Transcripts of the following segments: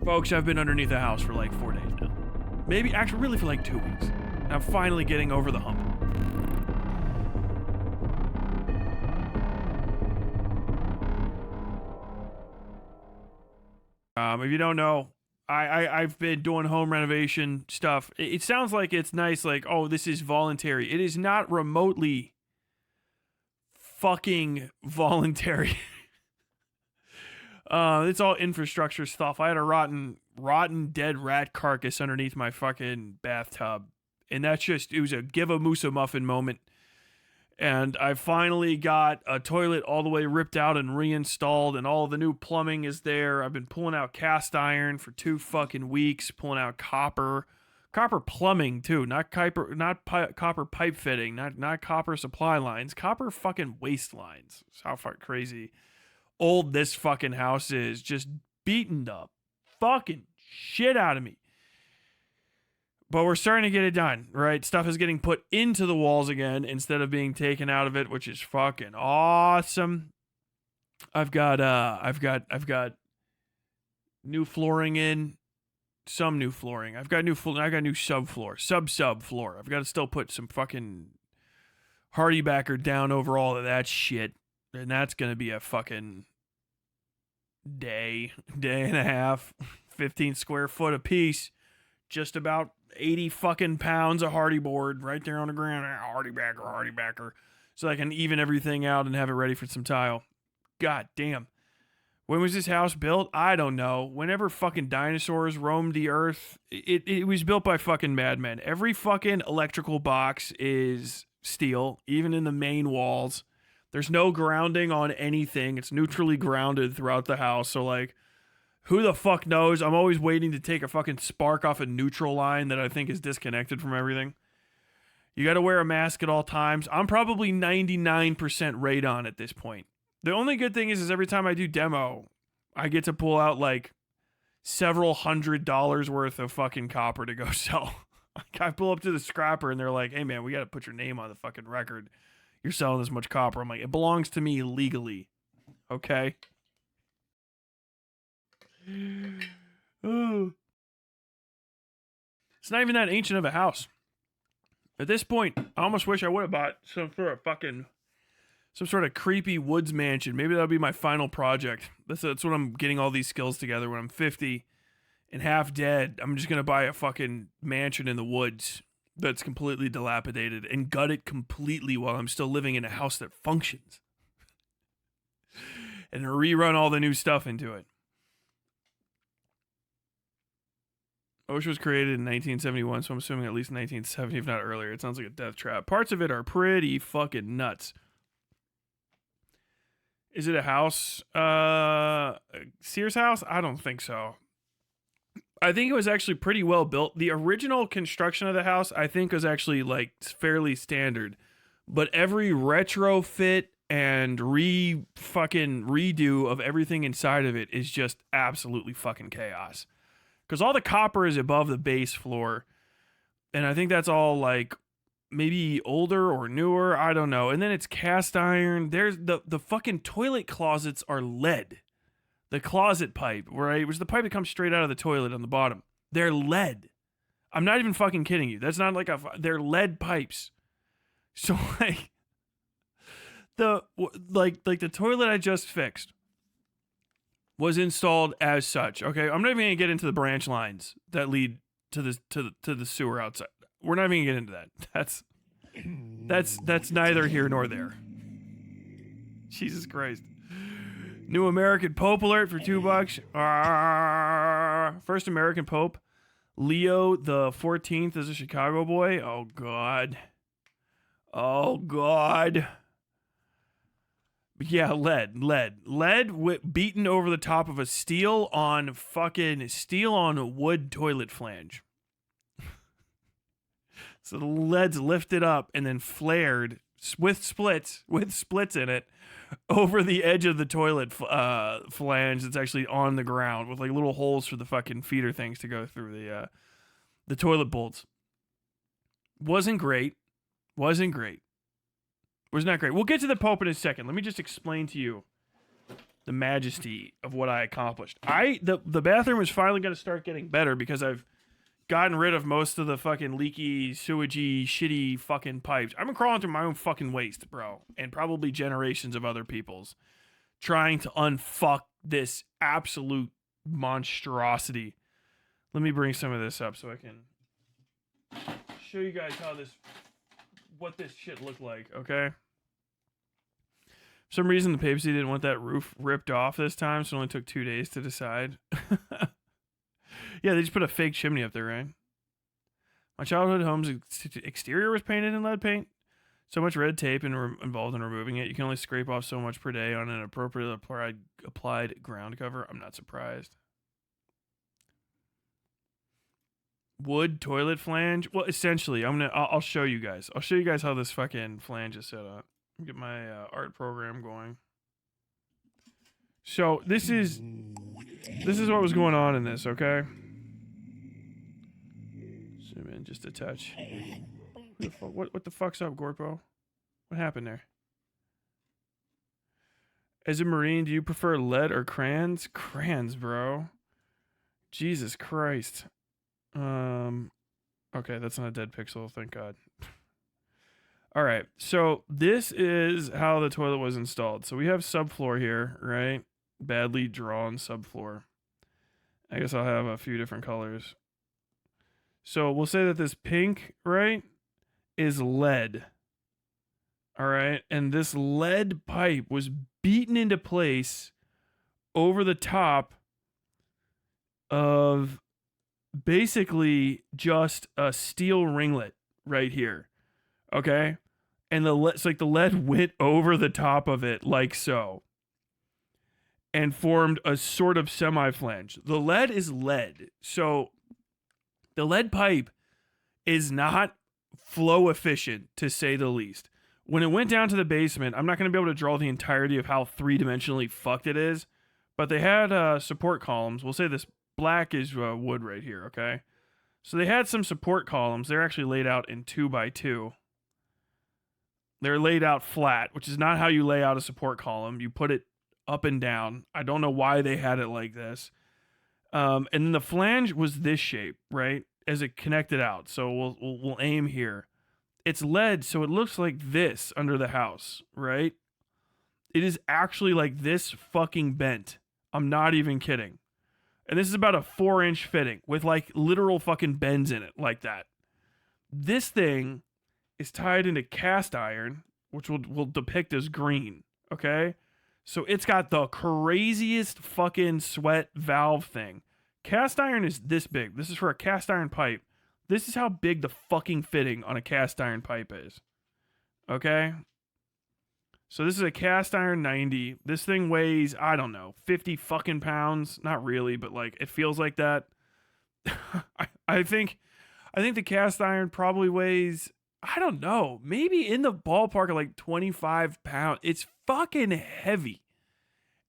Folks, I've been underneath the house for like 4 days now. Maybe, actually, really for like 2 weeks. I'm finally getting over the hump. If you don't know, I've been doing home renovation stuff. It sounds like it's nice, like, oh, this is voluntary. It is not remotely fucking voluntary. It's all infrastructure stuff. I had a rotten dead rat carcass underneath my fucking bathtub. And that's just, it was a give a moose a muffin moment. And I finally got a toilet all the way ripped out and reinstalled, and all the new plumbing is there. I've been pulling out cast iron for 2 fucking weeks, pulling out copper plumbing too, not copper pipe fitting, not copper supply lines, copper fucking waste lines. That's how fucking crazy old this fucking house is. Just beating the fucking shit out of me. But we're starting to get it done, right? Stuff is getting put into the walls again instead of being taken out of it, which is fucking awesome. I've got new flooring in, some new flooring. I've got new subfloor, sub floor. I've got to still put some fucking hardybacker down over all of that shit, and that's gonna be a fucking day and a half, 15 square foot a piece, just about 80 fucking pounds of hardy board right there on the ground. Hardybacker. So I can even everything out and have it ready for some tile. God damn. When was this house built? I don't know. Whenever fucking dinosaurs roamed the earth, it was built by fucking madmen. Every fucking electrical box is steel, even in the main walls. There's no grounding on anything. It's neutrally grounded throughout the house. So like, who the fuck knows? I'm always waiting to take a fucking spark off a neutral line that I think is disconnected from everything. You got to wear a mask at all times. I'm probably 99% radon at this point. The only good thing is every time I do demo, I get to pull out like several $100s worth of fucking copper to go sell. I pull up to the scrapper and they're like, hey man, we got to put your name on the fucking record. You're selling this much copper. I'm like, it belongs to me legally. Okay? Oh. It's not even that ancient of a house. At this point, I almost wish I would have bought some sort of creepy woods mansion. Maybe that'll be my final project. That's what I'm getting all these skills together. When I'm 50 and half dead, I'm just gonna buy a fucking mansion in the woods that's completely dilapidated and gut it completely while I'm still living in a house that functions. And rerun all the new stuff into it. OSHA was created in 1971, so I'm assuming at least 1970, if not earlier. It sounds like a death trap. Parts of it are pretty fucking nuts. Is it a house? Sears house? I don't think so. I think it was actually pretty well built. The original construction of the house, I think, was actually like fairly standard. But every retrofit and redo of everything inside of it is just absolutely fucking chaos. Because all the copper is above the base floor. And I think that's all like maybe older or newer. I don't know. And then it's cast iron. There's the fucking toilet closets are lead. The closet pipe, right? Which is the pipe that comes straight out of the toilet on the bottom. They're lead. I'm not even fucking kidding you. That's not like they're lead pipes. So like the toilet I just fixed was installed as such. Okay, I'm not even gonna get into the branch lines that lead to the sewer outside. We're not even gonna get into that. That's neither here nor there. Jesus Christ. New American Pope alert for $2. First American Pope, Leo the 14th, is a Chicago boy. Oh God. Yeah, lead beaten over the top of a steel on wood toilet flange. So the lead's lifted up and then flared with splits in it over the edge of the toilet flange that's actually on the ground with like little holes for the fucking feeder things to go through the toilet bolts. Wasn't great. Was not great. We'll get to the Pope in a second. Let me just explain to you the majesty of what I accomplished. The bathroom is finally going to start getting better because I've gotten rid of most of the fucking leaky, sewagey, shitty fucking pipes. I've been crawling through my own fucking waste, bro, and probably generations of other people's, trying to unfuck this absolute monstrosity. Let me bring some of this up so I can show you guys what this shit looked like, okay? For some reason, the papacy didn't want that roof ripped off this time, so it only took 2 days to decide. Yeah, they just put a fake chimney up there, right? My childhood home's exterior was painted in lead paint. So much red tape involved in removing it. You can only scrape off so much per day on an appropriately applied ground cover. I'm not surprised. Wood toilet flange. Well, essentially, I'll show you guys. I'll show you guys how this fucking flange is set up. Get my art program going. So this is what was going on in this, okay? Zoom in just a touch. What the fuck's up, Gorpo? What happened there? As a Marine, do you prefer lead or crayons? Crayons, bro. Jesus Christ. Okay, that's not a dead pixel, thank God. Alright, so this is how the toilet was installed. So we have subfloor here, right? Badly drawn subfloor. I guess I'll have a few different colors. So we'll say that this pink, right, is lead. Alright, and this lead pipe was beaten into place over the top of basically just a steel ringlet right here. Okay? And it's like the lead went over the top of it like so. And formed a sort of semi-flange. The lead is lead. So the lead pipe is not flow efficient, to say the least. When it went down to the basement, I'm not going to be able to draw the entirety of how three-dimensionally fucked it is. But they had support columns. We'll say this black is wood right here, okay? So they had some support columns. They're actually laid out in 2x2. They're laid out flat, which is not how you lay out a support column. You put it up and down. I don't know why they had it like this. And then the flange was this shape, right? As it connected out. So we'll aim here. It's lead, so it looks like this under the house, right? It is actually like this fucking bent. I'm not even kidding. And this is about a 4-inch fitting with like literal fucking bends in it like that. This thing is tied into cast iron, which will depict as green, okay? So it's got the craziest fucking sweat valve thing. Cast iron is this big. This is for a cast iron pipe. This is how big the fucking fitting on a cast iron pipe is. Okay? So this is a cast iron 90. This thing weighs, I don't know, 50 fucking pounds. Not really, but like it feels like that. I think the cast iron probably weighs, I don't know, maybe in the ballpark of like 25 pounds. It's fucking heavy.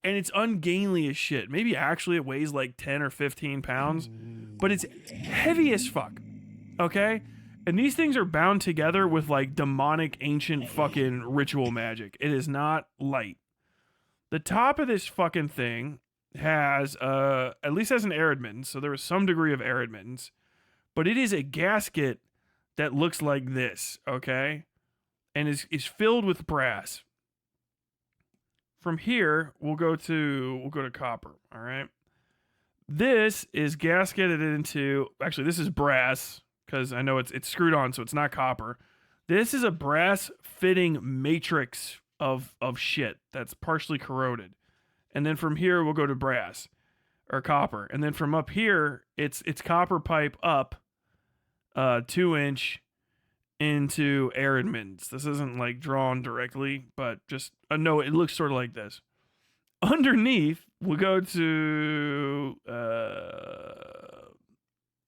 And it's ungainly as shit. Maybe actually it weighs like 10 or 15 pounds. But it's heavy as fuck. Okay? And these things are bound together with like demonic ancient fucking ritual magic. It is not light. The top of this fucking thing has, at least has an air admittance. So there was some degree of air admittance. But it is a gasket that looks like this. Okay? And is filled with brass. From here, we'll go to copper, all right? This is gasketed into, actually this is brass, because I know it's screwed on, so it's not copper. This is a brass fitting matrix of shit that's partially corroded. And then from here, we'll go to brass, or copper. And then from up here, it's copper pipe up, 2-inch, into air admittance. This isn't like drawn directly, but just no, it looks sort of like this. Underneath, we'll go to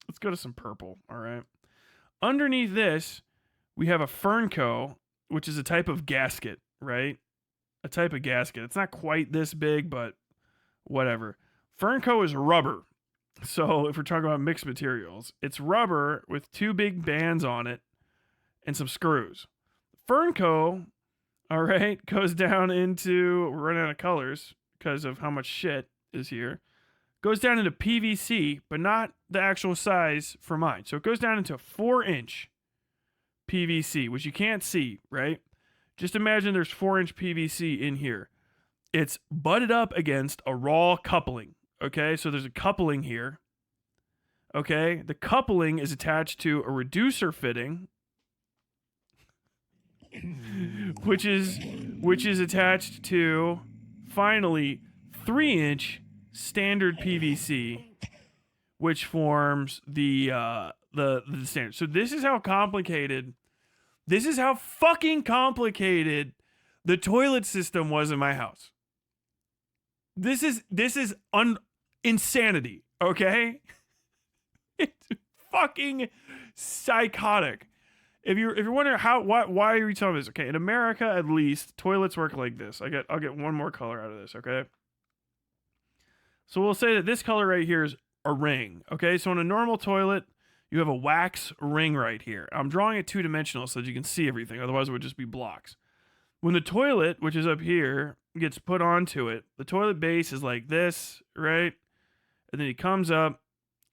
let's go to some purple, all right? Underneath this, we have a Fernco, which is a type of gasket, right? A type of gasket. It's not quite this big, but whatever. Fernco is rubber. So if we're talking about mixed materials, it's rubber with 2 big bands on it and some screws. Fernco, all right, goes down into, we're running out of colors, because of how much shit is here. Goes down into PVC, but not the actual size for mine. So it goes down into 4-inch PVC, which you can't see, right? Just imagine there's 4-inch PVC in here. It's butted up against a raw coupling, okay? So there's a coupling here, okay? The coupling is attached to a reducer fitting, which is attached to, finally, 3-inch standard PVC, which forms the standard. So this is how complicated, this is how fucking complicated the toilet system was in my house. This is insanity, okay? It's fucking psychotic. If you're wondering why are you telling me this? Okay, in America at least, toilets work like this. I'll get one more color out of this, okay? So we'll say that this color right here is a ring, okay? So in a normal toilet, you have a wax ring right here. I'm drawing it two-dimensional so that you can see everything. Otherwise, it would just be blocks. When the toilet, which is up here, gets put onto it, the toilet base is like this, right? And then it comes up,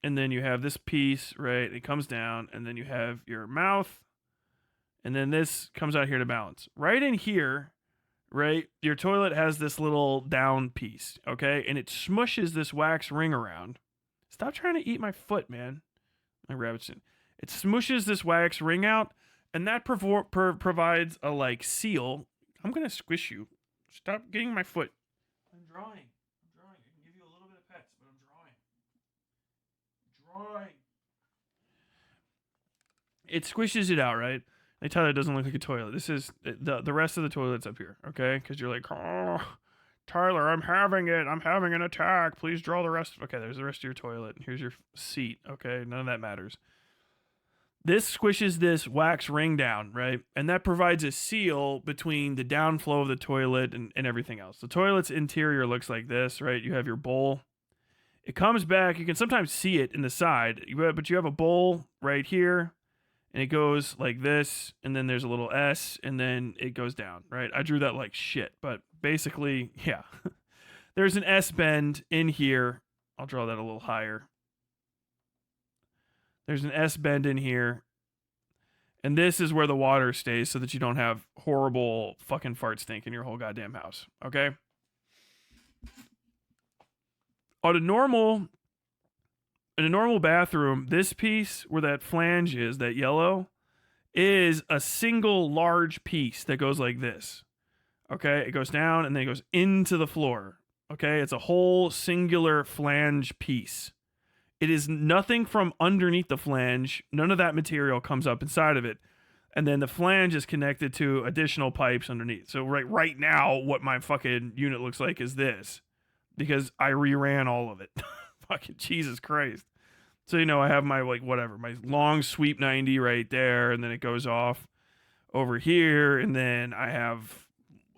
and then you have this piece, right? It comes down, and then you have your mouth, and then this comes out here to balance. Right in here, right, your toilet has this little down piece, okay? And it smushes this wax ring around. Stop trying to eat my foot, man. My rabbit's in. It smushes this wax ring out, and that provides a, like, seal. I'm going to squish you. Stop getting my foot. I'm drawing. I can give you a little bit of pets, but I'm drawing. It squishes it out, right? I tell you it doesn't look like a toilet. This is the rest of the toilet's up here, okay? Because you're like, oh, Tyler, I'm having it. I'm having an attack. Please draw the rest. Okay, there's the rest of your toilet. Here's your seat, okay? None of that matters. This squishes this wax ring down, right? And that provides a seal between the downflow of the toilet and everything else. The toilet's interior looks like this, right? You have your bowl. It comes back. You can sometimes see it in the side, but you have a bowl right here. And it goes like this, and then there's a little S, and then it goes down, right? I drew that like shit, but basically, yeah. There's an S bend in here. I'll draw that a little higher. There's an S bend in here. And this is where the water stays so that you don't have horrible fucking fart stink in your whole goddamn house, okay? In a normal bathroom, this piece where that flange is, that yellow, is a single large piece that goes like this. Okay? It goes down and then it goes into the floor. Okay? It's a whole singular flange piece. It is nothing from underneath the flange. None of that material comes up inside of it. And then the flange is connected to additional pipes underneath. So right now, what my fucking unit looks like is this. Because I reran all of it. Fucking Jesus Christ. So, I have my, my long sweep 90 right there, and then it goes off over here, and then I have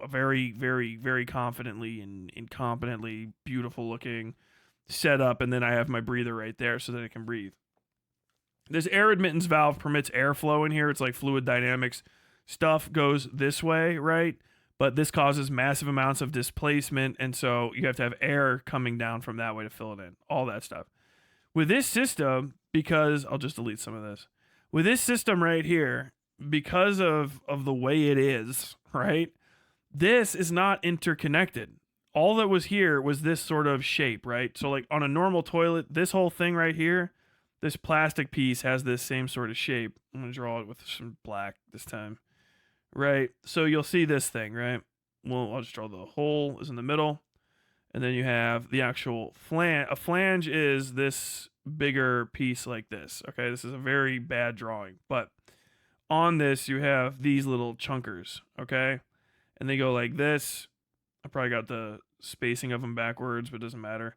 a very, very, very confidently and incompetently beautiful looking setup, and then I have my breather right there so that it can breathe. This air admittance valve permits airflow in here. It's like fluid dynamics. Stuff goes this way, right? But this causes massive amounts of displacement, and so you have to have air coming down from that way to fill it in. All that stuff. With this system, because I'll just delete some of this. With this system right here, because of the way it is, right? This is not interconnected. All that was here was this sort of shape, right? So like on a normal toilet, this whole thing right here, this plastic piece has this same sort of shape. I'm going to draw it with some black this time. Right, so you'll see this thing, right? Well, I'll just draw the hole is in the middle, and then you have the actual flange. A flange is this bigger piece like this, okay? This is a very bad drawing, but on this, you have these little chunkers, okay? And they go like this. I probably got the spacing of them backwards, but it doesn't matter.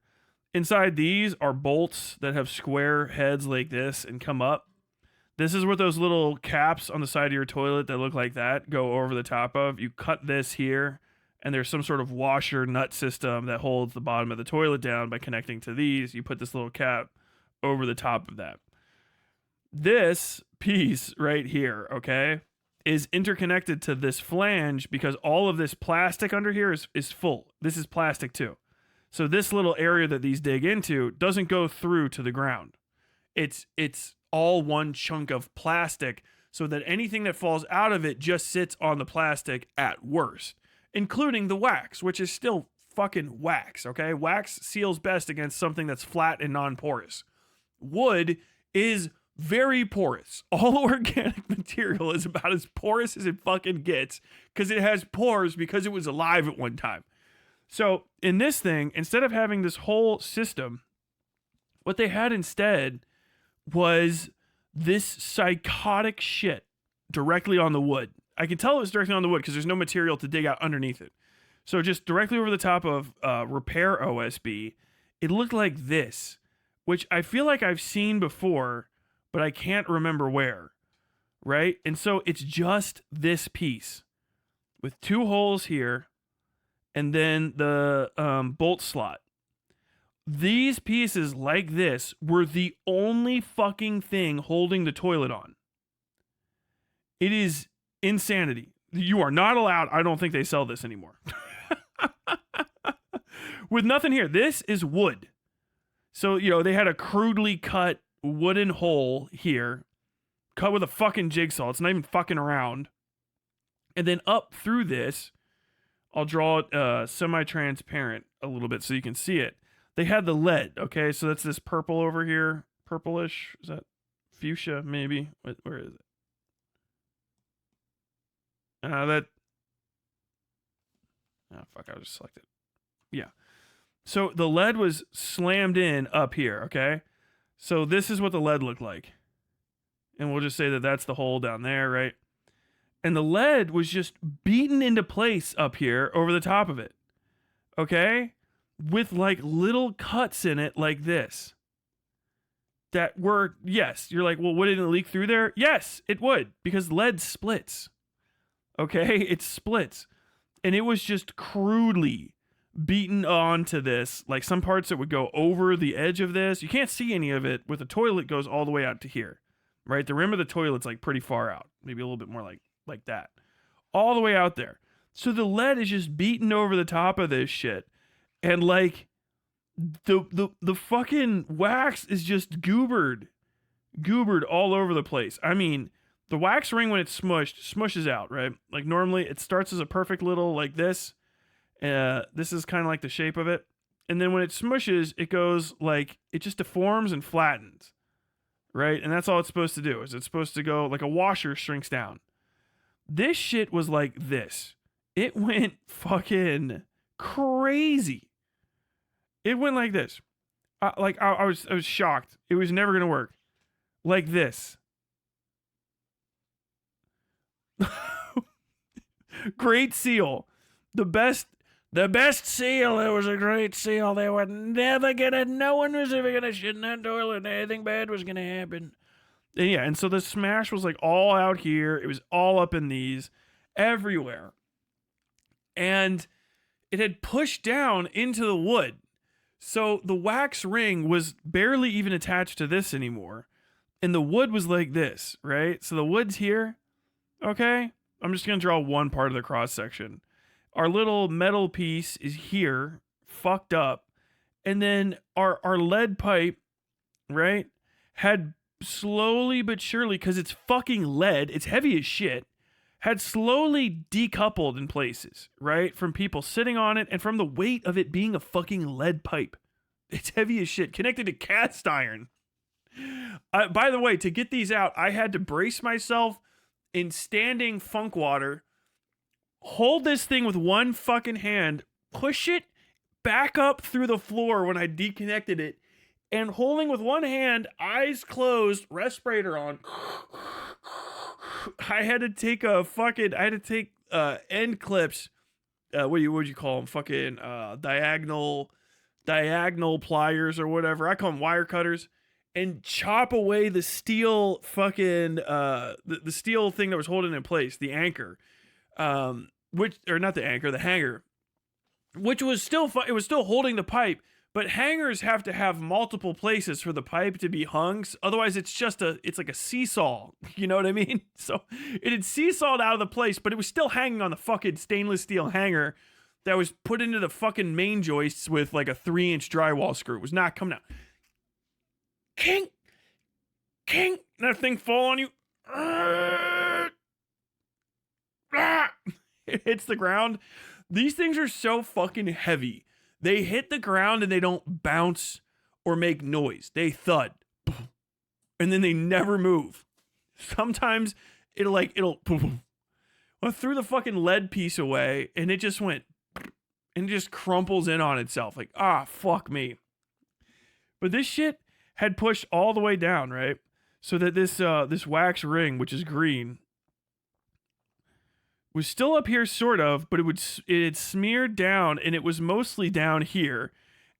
Inside these are bolts that have square heads like this and come up. This is what those little caps on the side of your toilet that look like that go over the top of. You cut this here, and there's some sort of washer nut system that holds the bottom of the toilet down by connecting to these. You put this little cap over the top of that. This piece right here, okay, is interconnected to this flange because all of this plastic under here is full. This is plastic too. So this little area that these dig into doesn't go through to the ground. It's all one chunk of plastic, so that anything that falls out of it just sits on the plastic at worst, including the wax, which is still fucking wax, okay? Wax seals best against something that's flat and non-porous. Wood is very porous. All organic material is about as porous as it fucking gets because it has pores because it was alive at one time. So in this thing, instead of having this whole system, what they had instead was this psychotic shit directly on the wood. I can tell it was directly on the wood because there's no material to dig out underneath it. So just directly over the top of repair OSB, it looked like this, which I feel like I've seen before, but I can't remember where, right? And so it's just this piece with 2 holes here and then the bolt slot. These pieces like this were the only fucking thing holding the toilet on. It is insanity. You are not allowed. I don't think they sell this anymore. With nothing here. This is wood. So, they had a crudely cut wooden hole here, cut with a fucking jigsaw. It's not even fucking around. And then up through this, I'll draw it semi-transparent a little bit so you can see it. They had the lead, okay? So that's this purple over here. Purplish. Is that fuchsia, maybe? Where is it? Oh, fuck, I just selected. Yeah. So the lead was slammed in up here, okay? So this is what the lead looked like. And we'll just say that that's the hole down there, right? And the lead was just beaten into place up here over the top of it, okay? With like little cuts in it like this. That were, yes, you're like, well, wouldn't it leak through there? Yes, it would, because lead splits. Okay, it splits. And it was just crudely beaten onto this. Like some parts it would go over the edge of this. You can't see any of it. With the toilet, goes all the way out to here, right? The rim of the toilet's like pretty far out. Maybe a little bit more like that. All the way out there. So the lead is just beaten over the top of this shit. And like the fucking wax is just goobered all over the place. I mean, the wax ring, when it's smushes out, right? Like normally it starts as a perfect little like this. This is kind of like the shape of it. And then when it smushes, it goes like, it just deforms and flattens, right? And that's all it's supposed to do. Is it's supposed to go like a washer shrinks down. This shit was like this. It went fucking crazy. It went like this. I was shocked. It was never going to work. Like this. Great seal. The best seal. It was a great seal. They were never gonna, no one was ever gonna shit in that toilet. Anything bad was gonna happen. And yeah, and so the smash was like all out here. It was all up in these, everywhere. And it had pushed down into the wood. So the wax ring was barely even attached to this anymore. And the wood was like this, right? So the wood's here. Okay? I'm just going to draw one part of the cross section. Our little metal piece is here, fucked up. And then our lead pipe, right, had slowly but surely, because it's fucking lead, it's heavy as shit, had slowly decoupled in places, right, from people sitting on it and from the weight of it being a fucking lead pipe. It's heavy as shit, connected to cast iron. By the way, to get these out, I had to brace myself in standing funk water, hold this thing with one fucking hand, push it back up through the floor when I deconnected it, and holding with one hand, eyes closed, respirator on. I had to take end clips. What would you call them? Fucking diagonal pliers or whatever. I call them wire cutters. And chop away the steel fucking the steel thing that was holding it in place, the anchor, the hanger, which was still it was still holding the pipe. But hangers have to have multiple places for the pipe to be hung. Otherwise, it's like a seesaw. You know what I mean? So it had seesawed out of the place, but it was still hanging on the fucking stainless steel hanger that was put into the fucking main joists with like a 3-inch drywall screw. It was not coming out. King, and that thing fall on you. It hits the ground. These things are so fucking heavy. They hit the ground and they don't bounce or make noise. They thud. And then they never move. Sometimes it'll I threw the fucking lead piece away and it just went and it just crumples in on itself. Like, fuck me. But this shit had pushed all the way down, right? So that this wax ring, which is green, was still up here sort of, but it had smeared down and it was mostly down here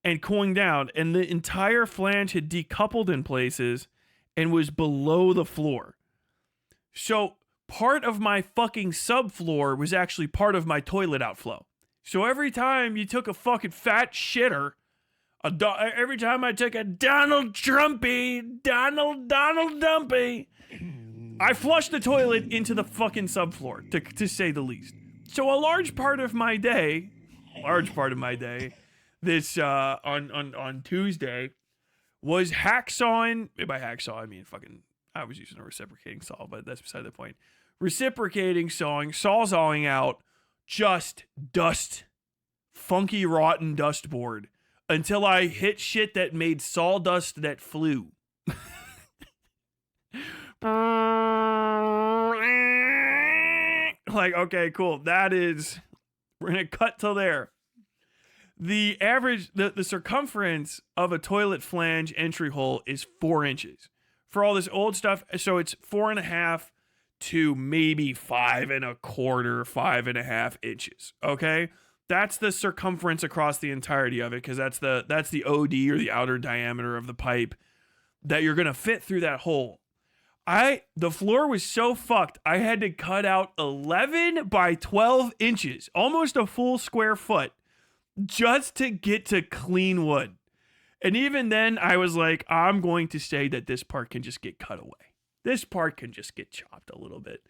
and cooling down, and the entire flange had decoupled in places and was below the floor. So part of my fucking subfloor was actually part of my toilet outflow. So every time you took a fucking fat shitter, every time I took a Donald Dumpy, I flushed the toilet into the fucking subfloor, to say the least. So a large part of my day, this on Tuesday, was hacksawing. By hacksaw I mean I was using a reciprocating saw, but that's beside the point. Reciprocating sawing, sawzawing out just dust, funky rotten dust board until I hit shit that made sawdust that flew. Like, okay, cool. We're gonna cut till there. The average, the circumference of a toilet flange entry hole is 4 inches. For all this old stuff, so it's 4.5 to maybe 5.25, 5.5 inches. Okay, that's the circumference across the entirety of it, because that's the OD, or the outer diameter of the pipe that you're gonna fit through that hole. The floor was so fucked, I had to cut out 11 by 12 inches, almost a full square foot, just to get to clean wood. And even then, I was like, I'm going to say that this part can just get cut away. This part can just get chopped a little bit.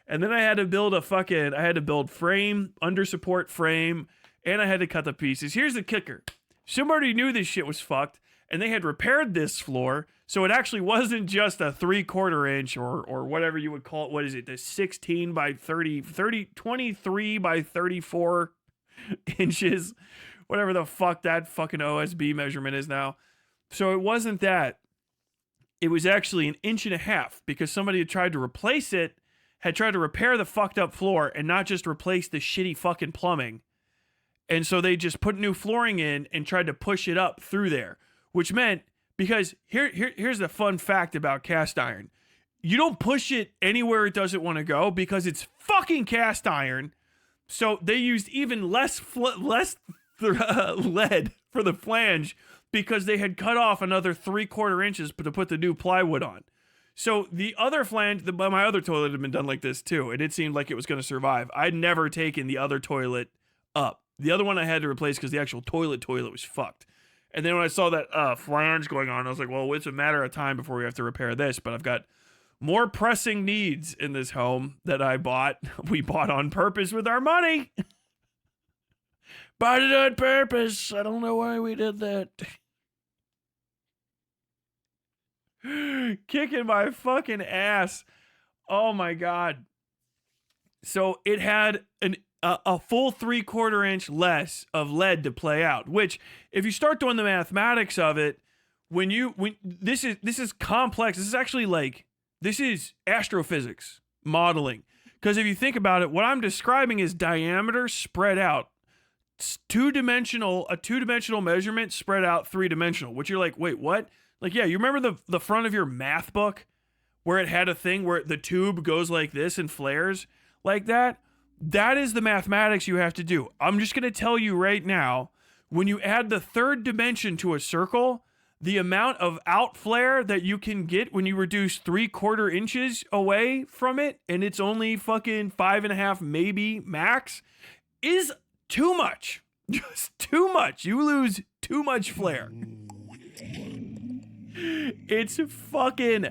And then I had to build frame, under support frame, and I had to cut the pieces. Here's the kicker. Somebody knew this shit was fucked, and they had repaired this floor, so it actually wasn't just a 3/4 inch or whatever you would call it. What is it? The 16 by 23 by 34 inches, whatever the fuck that fucking OSB measurement is now. So it wasn't that. It was actually 1.5 inches, because somebody had tried to replace it, had tried to repair the fucked up floor and not just replace the shitty fucking plumbing. And so they just put new flooring in and tried to push it up through there, which meant, because here's the fun fact about cast iron. You don't push it anywhere it doesn't want to go, because it's fucking cast iron. So they used even less lead for the flange, because they had cut off another 3/4 inches to put the new plywood on. So the other flange, my other toilet had been done like this too, and it seemed like it was going to survive. I'd never taken the other toilet up. The other one I had to replace because the actual toilet was fucked. And then when I saw that flange going on, I was like, well, it's a matter of time before we have to repair this. But I've got more pressing needs in this home that we bought on purpose with our money. Bought it on purpose. I don't know why we did that. Kicking my fucking ass. Oh my God. So it had a full 3/4 inch less of lead to play out, which, if you start doing the mathematics of it, this is complex. This is astrophysics modeling. Because if you think about it, what I'm describing is diameter spread out. It's a two-dimensional measurement spread out 3-dimensional, which you're like, wait, what? Like, yeah, you remember the front of your math book where it had a thing where the tube goes like this and flares like that? That is the mathematics you have to do. I'm just going to tell you right now, when you add the third dimension to a circle, the amount of out flare that you can get when you reduce 3/4 inches away from it, and it's only fucking 5.5 maybe max, is too much. Just too much. You lose too much flare. It's fucking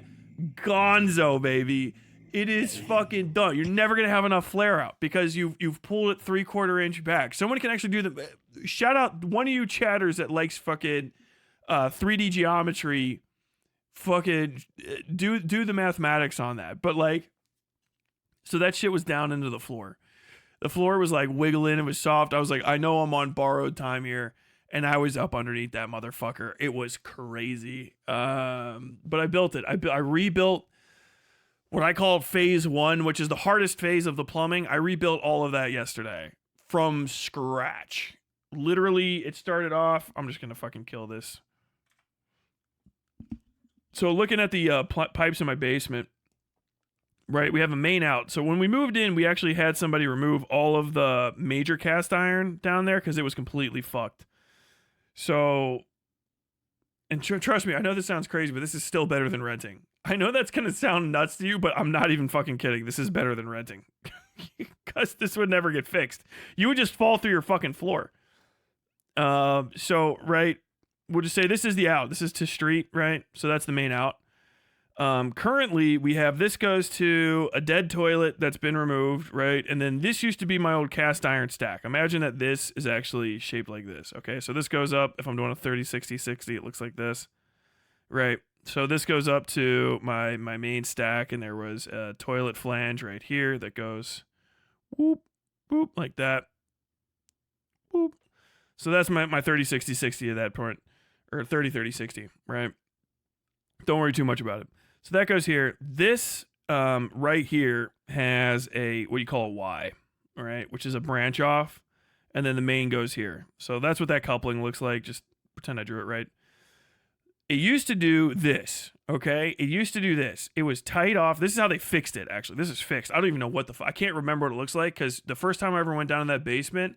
gonzo, baby. It is fucking done. You're never gonna have enough flare out because you've pulled it 3/4 inch back. Someone can actually do the shout out one of you chatters that likes fucking 3D geometry. Fucking do the mathematics on that. But like, so that shit was down into the floor. The floor was like wiggling. It was soft. I was like, I know I'm on borrowed time here. And I was up underneath that motherfucker. It was crazy. But I built it. I rebuilt what I called phase 1, which is the hardest phase of the plumbing. I rebuilt all of that yesterday from scratch. Literally, it started off. I'm just going to fucking kill this. So looking at the pipes in my basement, right, we have a main out. So when we moved in, we actually had somebody remove all of the major cast iron down there because it was completely fucked. So, and trust me, I know this sounds crazy, but this is still better than renting. I know that's going to sound nuts to you, but I'm not even fucking kidding. This is better than renting. Because this would never get fixed. You would just fall through your fucking floor. So, right, we'll just say this is the out. This is to street, right? So that's the main out. Currently, we have this goes to a dead toilet that's been removed, right? And then this used to be my old cast iron stack. Imagine that this is actually shaped like this, okay? So this goes up, if I'm doing a 30, 60, 60, it looks like this, right? So this goes up to my main stack, and there was a toilet flange right here that goes whoop, whoop, like that. Whoop. So that's my 30, 60, 60 at that point, or 30, 30, 60, right? Don't worry too much about it. So that goes here. This right here has a what you call a Y, all right, which is a branch off, and then the main goes here. So that's what that coupling looks like. Just pretend I drew it right. It used to do this, okay? It used to do this. It was tight off. This is how they fixed it, actually. This is fixed. I don't even know what the I can't remember what it looks like because the first time I ever went down in that basement,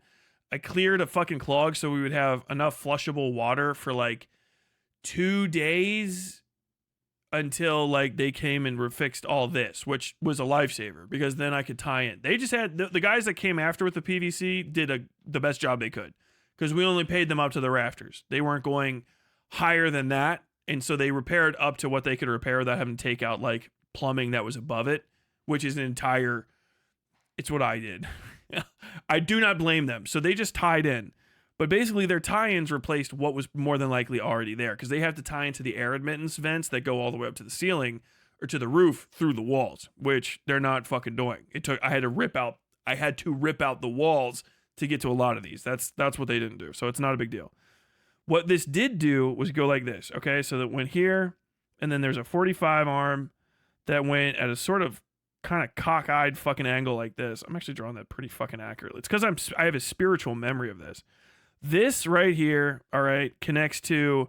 I cleared a fucking clog so we would have enough flushable water for like 2 days until like they came and refixed all this, which was a lifesaver because then I could tie in. They just had the guys that came after with the PVC did the best job they could because we only paid them up to the rafters. They weren't going higher than that, and so they repaired up to what they could repair without having to take out like plumbing that was above it, which is an entire. It's what I did. I do not blame them. So they just tied in. But basically, their tie-ins replaced what was more than likely already there because they have to tie into the air admittance vents that go all the way up to the ceiling or to the roof through the walls, which they're not fucking doing. I had to rip out the walls to get to a lot of these. That's what they didn't do. So it's not a big deal. What this did do was go like this, okay? So that went here, and then there's a 45 arm that went at a sort of kind of cockeyed fucking angle like this. I'm actually drawing that pretty fucking accurately. It's because I have a spiritual memory of this. This right here, all right, connects to,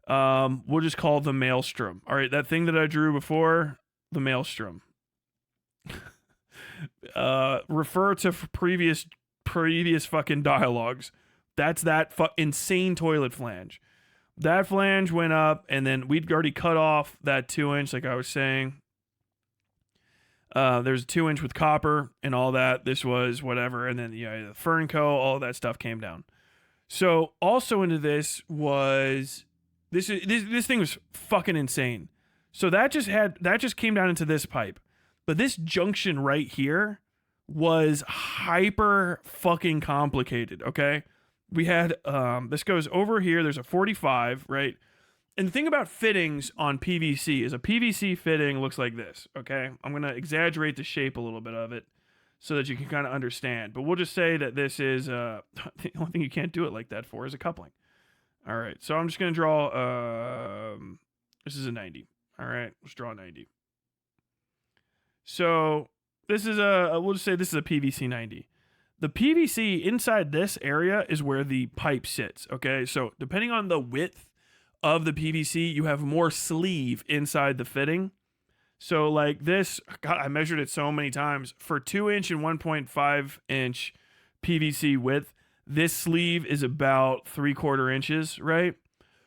we'll just call the maelstrom. All right, that thing that I drew before, the maelstrom. Refer to previous fucking dialogues. That's that insane toilet flange. That flange went up, and then we'd already cut off that 2-inch, like I was saying. There's a 2-inch with copper and all that. This was whatever, and then the fern co, all that stuff came down. So also into this was this thing was fucking insane. So that just came down into this pipe. But this junction right here was hyper fucking complicated, okay? We had this goes over here, there's a 45, right? And the thing about fittings on PVC is a PVC fitting looks like this, okay? I'm going to exaggerate the shape a little bit of it so that you can kind of understand. But we'll just say that this is, the only thing you can't do it like that for is a coupling. All right, so I'm just going to draw, this is a 90. All right, let's draw a 90. So this is we'll just say this is a PVC 90. The PVC inside this area is where the pipe sits, okay? So depending on the width of the PVC, you have more sleeve inside the fitting. So like this, God, I measured it so many times. For 2-inch and 1.5-inch PVC width, this sleeve is about 3/4 inches, right?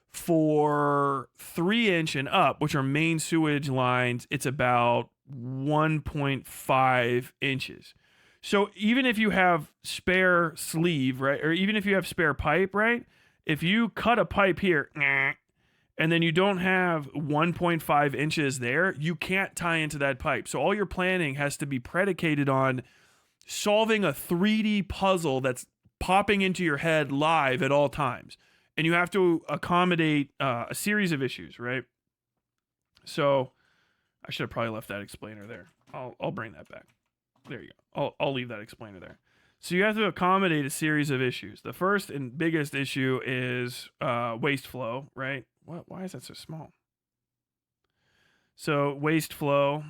For 3-inch and up, which are main sewage lines, it's about 1.5 inches. So even if you have spare sleeve, right, or even if you have spare pipe, right, if you cut a pipe here and then you don't have 1.5 inches there, you can't tie into that pipe. So all your planning has to be predicated on solving a 3D puzzle that's popping into your head live at all times. And you have to accommodate a series of issues, right? So I should have probably left that explainer there. I'll bring that back. There you go. I'll leave that explainer there. So you have to accommodate a series of issues. The first and biggest issue is waste flow, right? Why is that so small? So waste flow.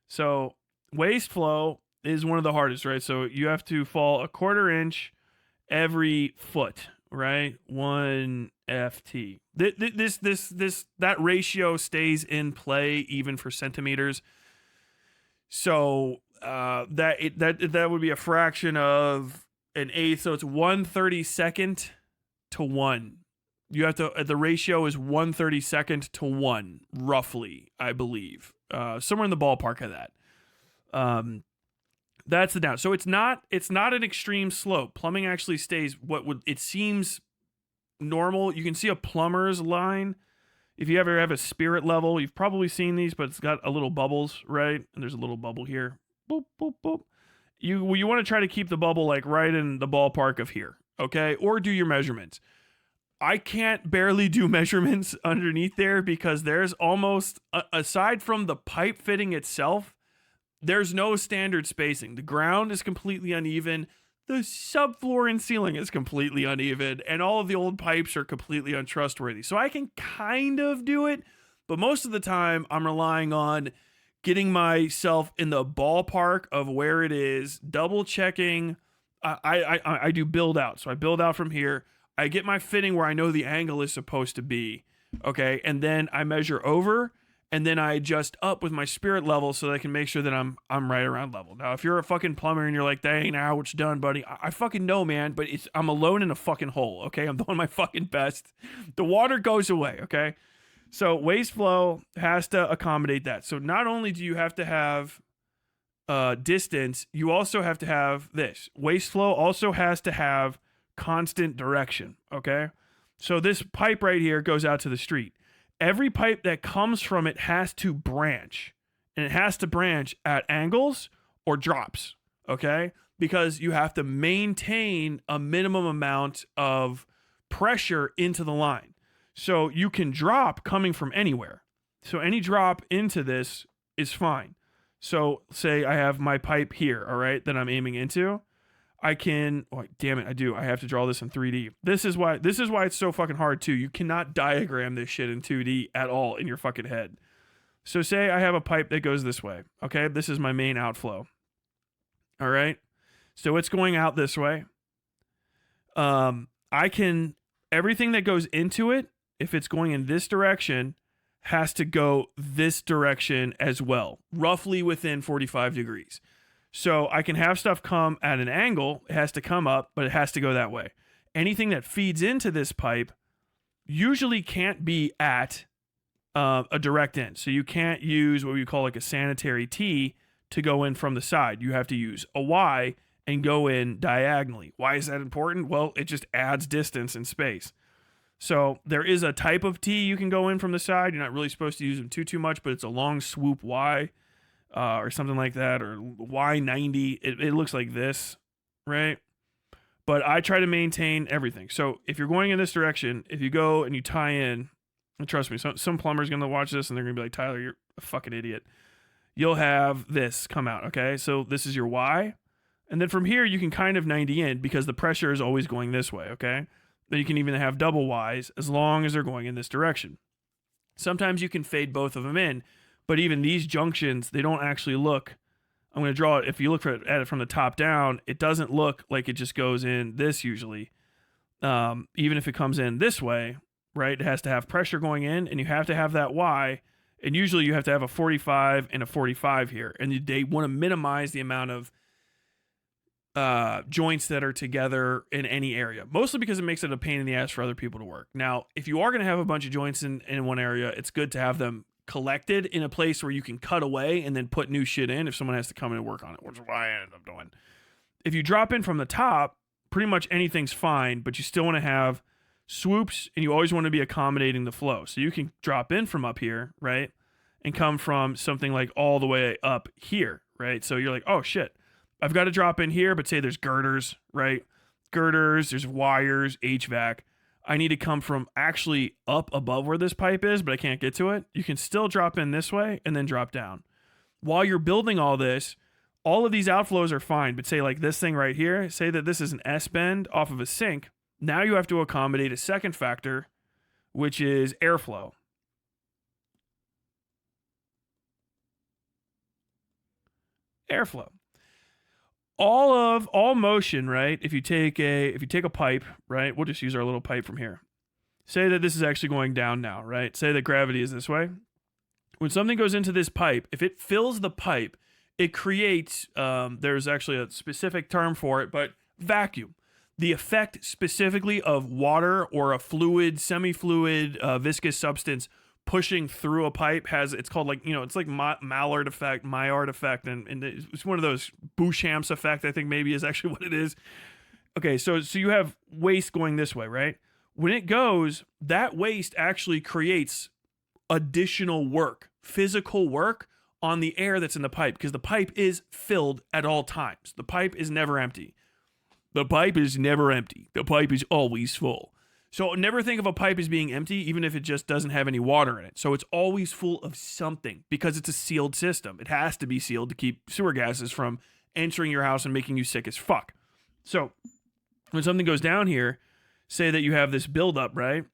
So waste flow is one of the hardest, right? So you have to fall 1/4 inch every foot, right? 1 FT. That ratio stays in play even for centimeters. So that would be a fraction of an eighth. So it's 1/32 to 1. You have to, the ratio is 1/32 to 1, roughly, I believe. Somewhere in the ballpark of that. That's the down. So it's not an extreme slope. Plumbing actually stays it seems normal. You can see a plumber's line. If you ever have a spirit level, you've probably seen these, but it's got a little bubbles, right? And there's a little bubble here. Boop, boop, boop. You want to try to keep the bubble like right in the ballpark of here, okay? Or do your measurements. I can't barely do measurements underneath there because there's almost, aside from the pipe fitting itself, there's no standard spacing. The ground is completely uneven. The subfloor and ceiling is completely uneven. And all of the old pipes are completely untrustworthy. So I can kind of do it, but most of the time I'm relying on getting myself in the ballpark of where it is, double checking. I do build out. So I build out from here. I get my fitting where I know the angle is supposed to be. Okay. And then I measure over. And then I adjust up with my spirit level so that I can make sure that I'm right around level. Now, if you're a fucking plumber and you're like, that ain't how it's done, buddy, I fucking know, man, but I'm alone in a fucking hole, okay? I'm doing my fucking best. The water goes away, okay? So waste flow has to accommodate that. So not only do you have to have distance, you also have to have this. Waste flow also has to have constant direction, okay? So this pipe right here goes out to the street. Every pipe that comes from it has to branch, and it has to branch at angles or drops, okay? Because you have to maintain a minimum amount of pressure into the line. So you can drop coming from anywhere. So any drop into this is fine. So say I have my pipe here, all right, that I'm aiming into. I can, oh, damn it, I do. I have to draw this in 3D. This is why it's so fucking hard too. You cannot diagram this shit in 2D at all in your fucking head. So say I have a pipe that goes this way. Okay, this is my main outflow. All right, so it's going out this way. Everything that goes into it, if it's going in this direction, has to go this direction as well, roughly within 45 degrees. So I can have stuff come at an angle. It has to come up, but it has to go that way. Anything that feeds into this pipe usually can't be at a direct end. So you can't use what we call like a sanitary T to go in from the side. You have to use a Y and go in diagonally. Why is that important? Well, it just adds distance and space. So there is a type of T you can go in from the side. You're not really supposed to use them too much, but it's a long swoop Y. Or something like that, or Y90. It looks like this, right? But I try to maintain everything. So if you're going in this direction, if you go and you tie in, and trust me, some plumber's going to watch this and they're going to be like, Tyler, you're a fucking idiot. You'll have this come out, okay? So this is your Y. And then from here, you can kind of 90 in because the pressure is always going this way, okay? Then you can even have double Ys as long as they're going in this direction. Sometimes you can fade both of them in. But even these junctions, they don't actually look, I'm going to draw it, if you look at it from the top down, it doesn't look like it just goes in this usually. Even if it comes in this way, right, it has to have pressure going in, and you have to have that Y, and usually you have to have a 45 and a 45 here, and they want to minimize the amount of joints that are together in any area, mostly because it makes it a pain in the ass for other people to work. Now, if you are going to have a bunch of joints in one area, it's good to have them collected in a place where you can cut away and then put new shit in if someone has to come in and work on it, which is what I ended up doing. If you drop in from the top, pretty much anything's fine, but you still want to have swoops, and you always want to be accommodating the flow. So you can drop in from up here, right? And come from something like all the way up here, right? So you're like, oh shit, I've got to drop in here, but say there's girders, right? Girders, there's wires, HVAC. I need to come from actually up above where this pipe is, but I can't get to it. You can still drop in this way and then drop down. While you're building all this, all of these outflows are fine, but say like this thing right here, say that this is an S-bend off of a sink. Now you have to accommodate a second factor, which is airflow. Airflow. All motion, right? If you take a pipe, right? We'll just use our little pipe from here. Say that this is actually going down now, right? Say that gravity is this way. When something goes into this pipe, if it fills the pipe, it creates, there's actually a specific term for it, but vacuum. The effect specifically of water or a fluid, semi-fluid, viscous substance pushing through a pipe it's called like, it's like Maillard effect, and it's one of those Bouchamps effect, I think maybe is actually what it is. Okay, so you have waste going this way, right? When it goes, that waste actually creates additional work, physical work on the air that's in the pipe, because the pipe is filled at all times. The pipe is never empty. The pipe is never empty. The pipe is always full. So never think of a pipe as being empty, even if it just doesn't have any water in it. So it's always full of something because it's a sealed system. It has to be sealed to keep sewer gases from entering your house and making you sick as fuck. So when something goes down here, say that you have this buildup, right?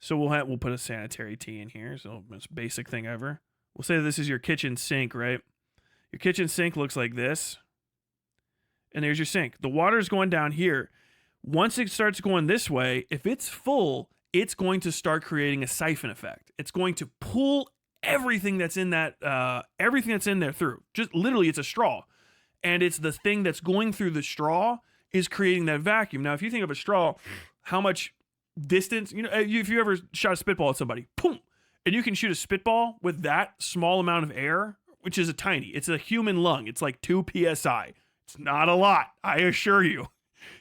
So we'll put a sanitary T in here. So most basic thing ever. We'll say that this is your kitchen sink, right? Your kitchen sink looks like this. And there's your sink. The water is going down here. Once it starts going this way, if it's full, it's going to start creating a siphon effect. It's going to pull everything that's in there through. Just literally, it's a straw. And it's the thing that's going through the straw is creating that vacuum. Now, if you think of a straw, how much distance, if you ever shot a spitball at somebody, boom, and you can shoot a spitball with that small amount of air, which is it's a human lung. It's like 2 PSI. It's not a lot, I assure you.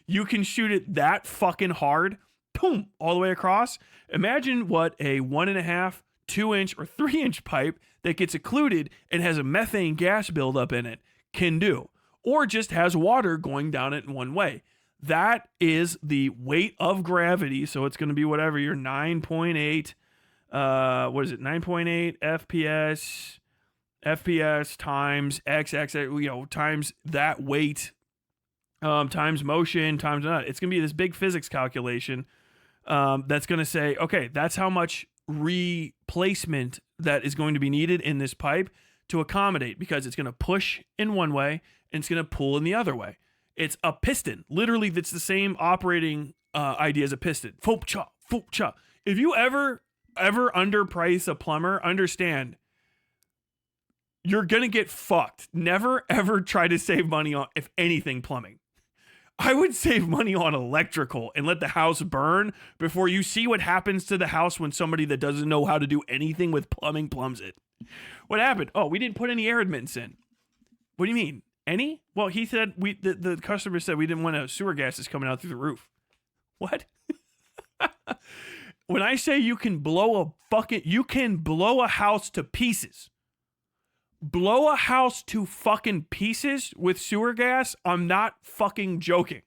You can shoot it that fucking hard, boom, all the way across. Imagine what a 1.5, 2-inch, or 3-inch pipe that gets occluded and has a methane gas buildup in it can do, or just has water going down it in one way. That is the weight of gravity. So it's going to be whatever your 9.8, 9.8 FPS times X, times that weight, times motion, times that. It's going to be this big physics calculation that's going to say, okay, that's how much replacement that is going to be needed in this pipe to accommodate, because it's going to push in one way and it's going to pull in the other way. It's a piston. Literally, that's the same operating idea as a piston. Foop cha, foop cha. If you ever underprice a plumber, understand you're going to get fucked. Never, ever try to save money on, if anything, plumbing. I would save money on electrical and let the house burn before you see what happens to the house when somebody that doesn't know how to do anything with plumbing plums it. What happened? Oh, we didn't put any air admittance in. What do you mean? Any? Well, he said the customer said we didn't want sewer gases coming out through the roof. What? When I say you can blow a house to pieces. Blow a house to fucking pieces with sewer gas, I'm not fucking joking.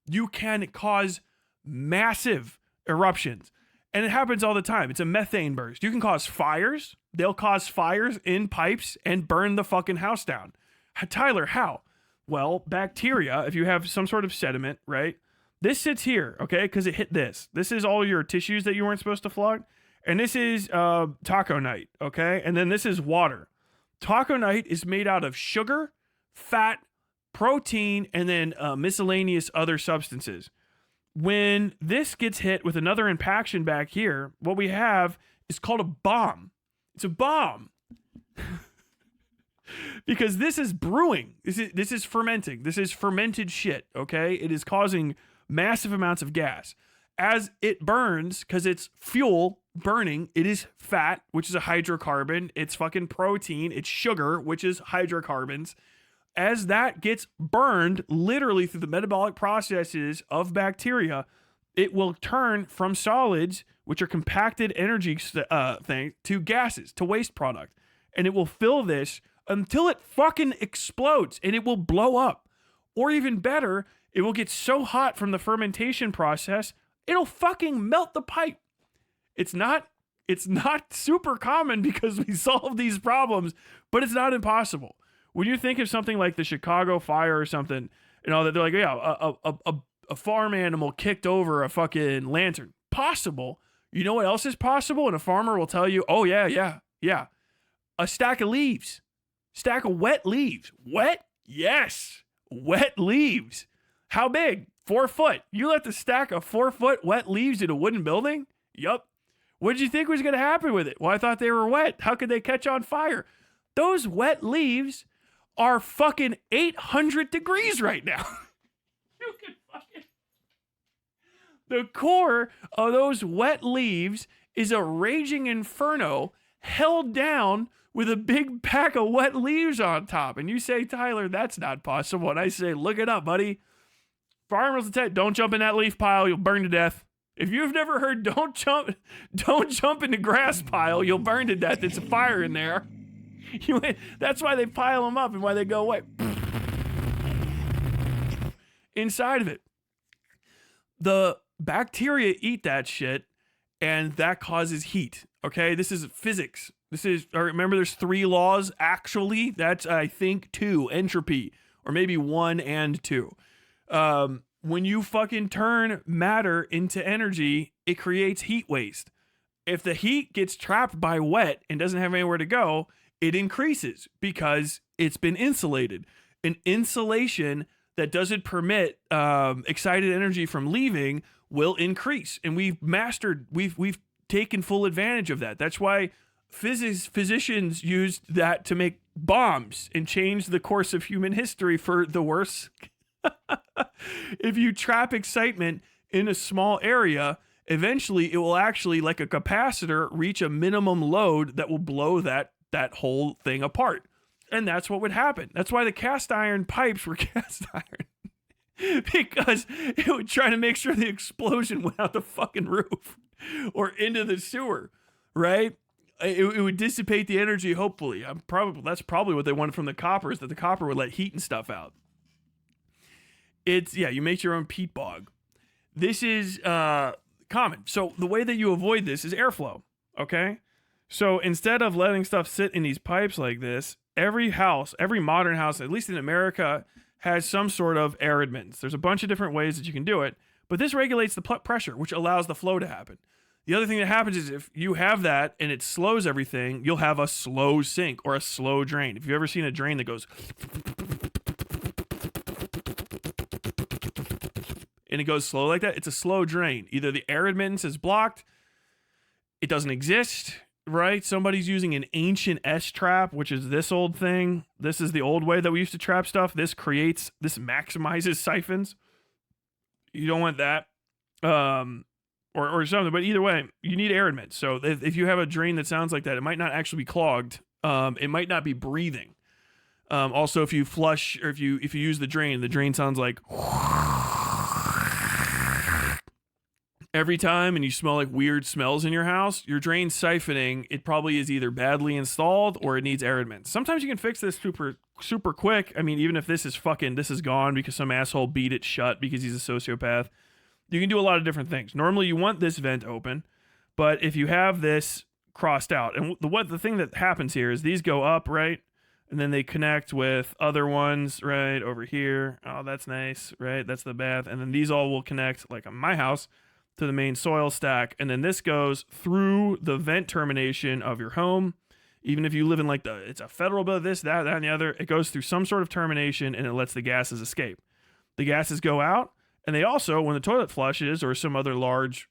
You can cause massive eruptions. And it happens all the time. It's a methane burst. You can cause fires. They'll cause fires in pipes and burn the fucking house down. Tyler, how? Well, bacteria, if you have some sort of sediment, right? This sits here, okay? Because it hit this. This is all your tissues that you weren't supposed to flood. And this is taco night, okay? And then this is water. Taco night is made out of sugar, fat, protein, and then miscellaneous other substances. When this gets hit with another impaction back here, what we have is called a bomb. It's a bomb. Because this is brewing. This is fermenting. This is fermented shit, okay? It is causing massive amounts of gas. As it burns, because it's fuel burning, it is fat, which is a hydrocarbon. It's fucking protein. It's sugar, which is hydrocarbons. As that gets burned, literally through the metabolic processes of bacteria, it will turn from solids, which are compacted energy things, to gases, to waste product. And it will fill this until it fucking explodes and it will blow up. Or even better, it will get so hot from the fermentation process, it'll fucking melt the pipe. It's not super common because we solve these problems, but it's not impossible. When you think of something like the Chicago fire or something, you know, that they're like, yeah, a farm animal kicked over a fucking lantern. Possible. You know what else is possible? And a farmer will tell you, oh, yeah. A stack of leaves. Stack of wet leaves. Wet? Yes. Wet leaves. How big? 4 foot. You let the stack of 4 foot wet leaves in a wooden building? Yup. What did you think was going to happen with it? Well, I thought they were wet. How could they catch on fire? Those wet leaves are fucking 800 degrees right now. You can fucking... The core of those wet leaves is a raging inferno held down with a big pack of wet leaves on top. And you say, Tyler, that's not possible. And I say, look it up, buddy. Farmers don't jump in that leaf pile. You'll burn to death. If you've never heard, don't jump in the grass pile. You'll burn to death. It's a fire in there. That's why they pile them up and why they go away. Inside of it. The bacteria eat that shit, and that causes heat. Okay, this is physics. Remember, there's 3 laws. Actually, that's, I think, 2. Entropy, or maybe 1 and 2. When you fucking turn matter into energy, it creates heat waste. If the heat gets trapped by wet and doesn't have anywhere to go, it increases because it's been insulated. An insulation that doesn't permit excited energy from leaving will increase. And we've taken full advantage of that. That's why physicians used that to make bombs and change the course of human history for the worse. If you trap excitement in a small area, eventually it will actually, like a capacitor, reach a minimum load that will blow that whole thing apart. And that's what would happen. That's why the cast iron pipes were cast iron. Because it would try to make sure the explosion went out the fucking roof or into the sewer, right? It would dissipate the energy, hopefully. That's probably what they wanted from the copper, is that the copper would let heat and stuff out. You make your own peat bog. This is common. So the way that you avoid this is airflow, okay? So instead of letting stuff sit in these pipes like this, every modern house, at least in America, has some sort of air admittance. There's a bunch of different ways that you can do it, but this regulates the pressure, which allows the flow to happen. The other thing that happens is if you have that and it slows everything, you'll have a slow sink or a slow drain. If you've ever seen a drain that goes... and it goes slow like that, it's a slow drain. Either the air admittance is blocked, it doesn't exist, right? Somebody's using an ancient S-trap, which is this old thing. This is the old way that we used to trap stuff. This maximizes siphons. You don't want that. Or something, but either way, you need air admittance. So if you have a drain that sounds like that, it might not actually be clogged. It might not be breathing. Also, if you flush, or if you use the drain sounds like every time, and you smell like weird smells in your house. Your drain siphoning, it probably is either badly installed or it needs air admittance. Sometimes you can fix this super quick. I mean, even if this is gone because some asshole beat it shut because he's a sociopath. You can do a lot of different things. Normally you want this vent open, but if you have this crossed out, and the thing that happens here is these go up, right? And then they connect with other ones right over here. Oh, that's nice, right? That's the bath. And then these all will connect, like on my house, to the main soil stack. And then this goes through the vent termination of your home. Even if you live in it's a federal bill, this, that, and the other, it goes through some sort of termination and it lets the gases escape. The gases go out. And they also, when the toilet flushes or some other large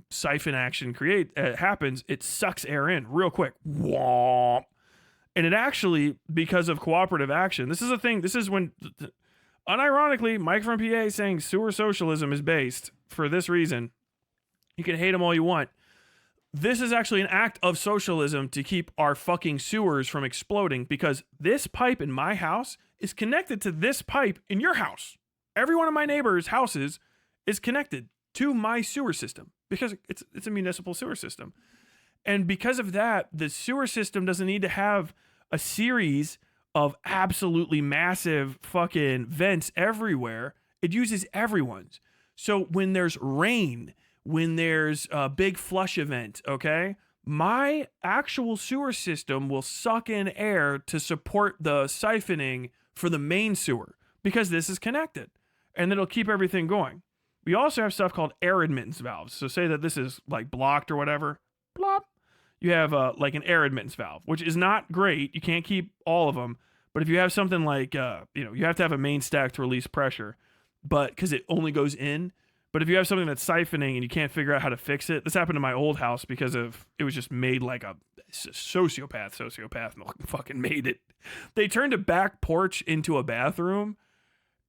siphon action happens, it sucks air in real quick. Womp. And it actually, because of cooperative action, this is a thing. This is when, unironically, Mike from PA is saying sewer socialism is based for this reason. You can hate them all you want. This is actually an act of socialism to keep our fucking sewers from exploding, because this pipe in my house is connected to this pipe in your house. Every one of my neighbors' houses is connected to my sewer system because it's a municipal sewer system. And because of that, the sewer system doesn't need to have a series of absolutely massive fucking vents everywhere. It uses everyone's. So when there's rain, when there's a big flush event, okay, my actual sewer system will suck in air to support the siphoning for the main sewer because this is connected, and it'll keep everything going. We also have stuff called air admittance valves. So say that this is like blocked or whatever, plop. You have like an air admittance valve, which is not great. You can't keep all of them, but if you have something like you have to have a main stack to release pressure, but because it only goes in. But if you have something that's siphoning and you can't figure out how to fix it, this happened to my old house because it was just made like a sociopath fucking made it. They turned a back porch into a bathroom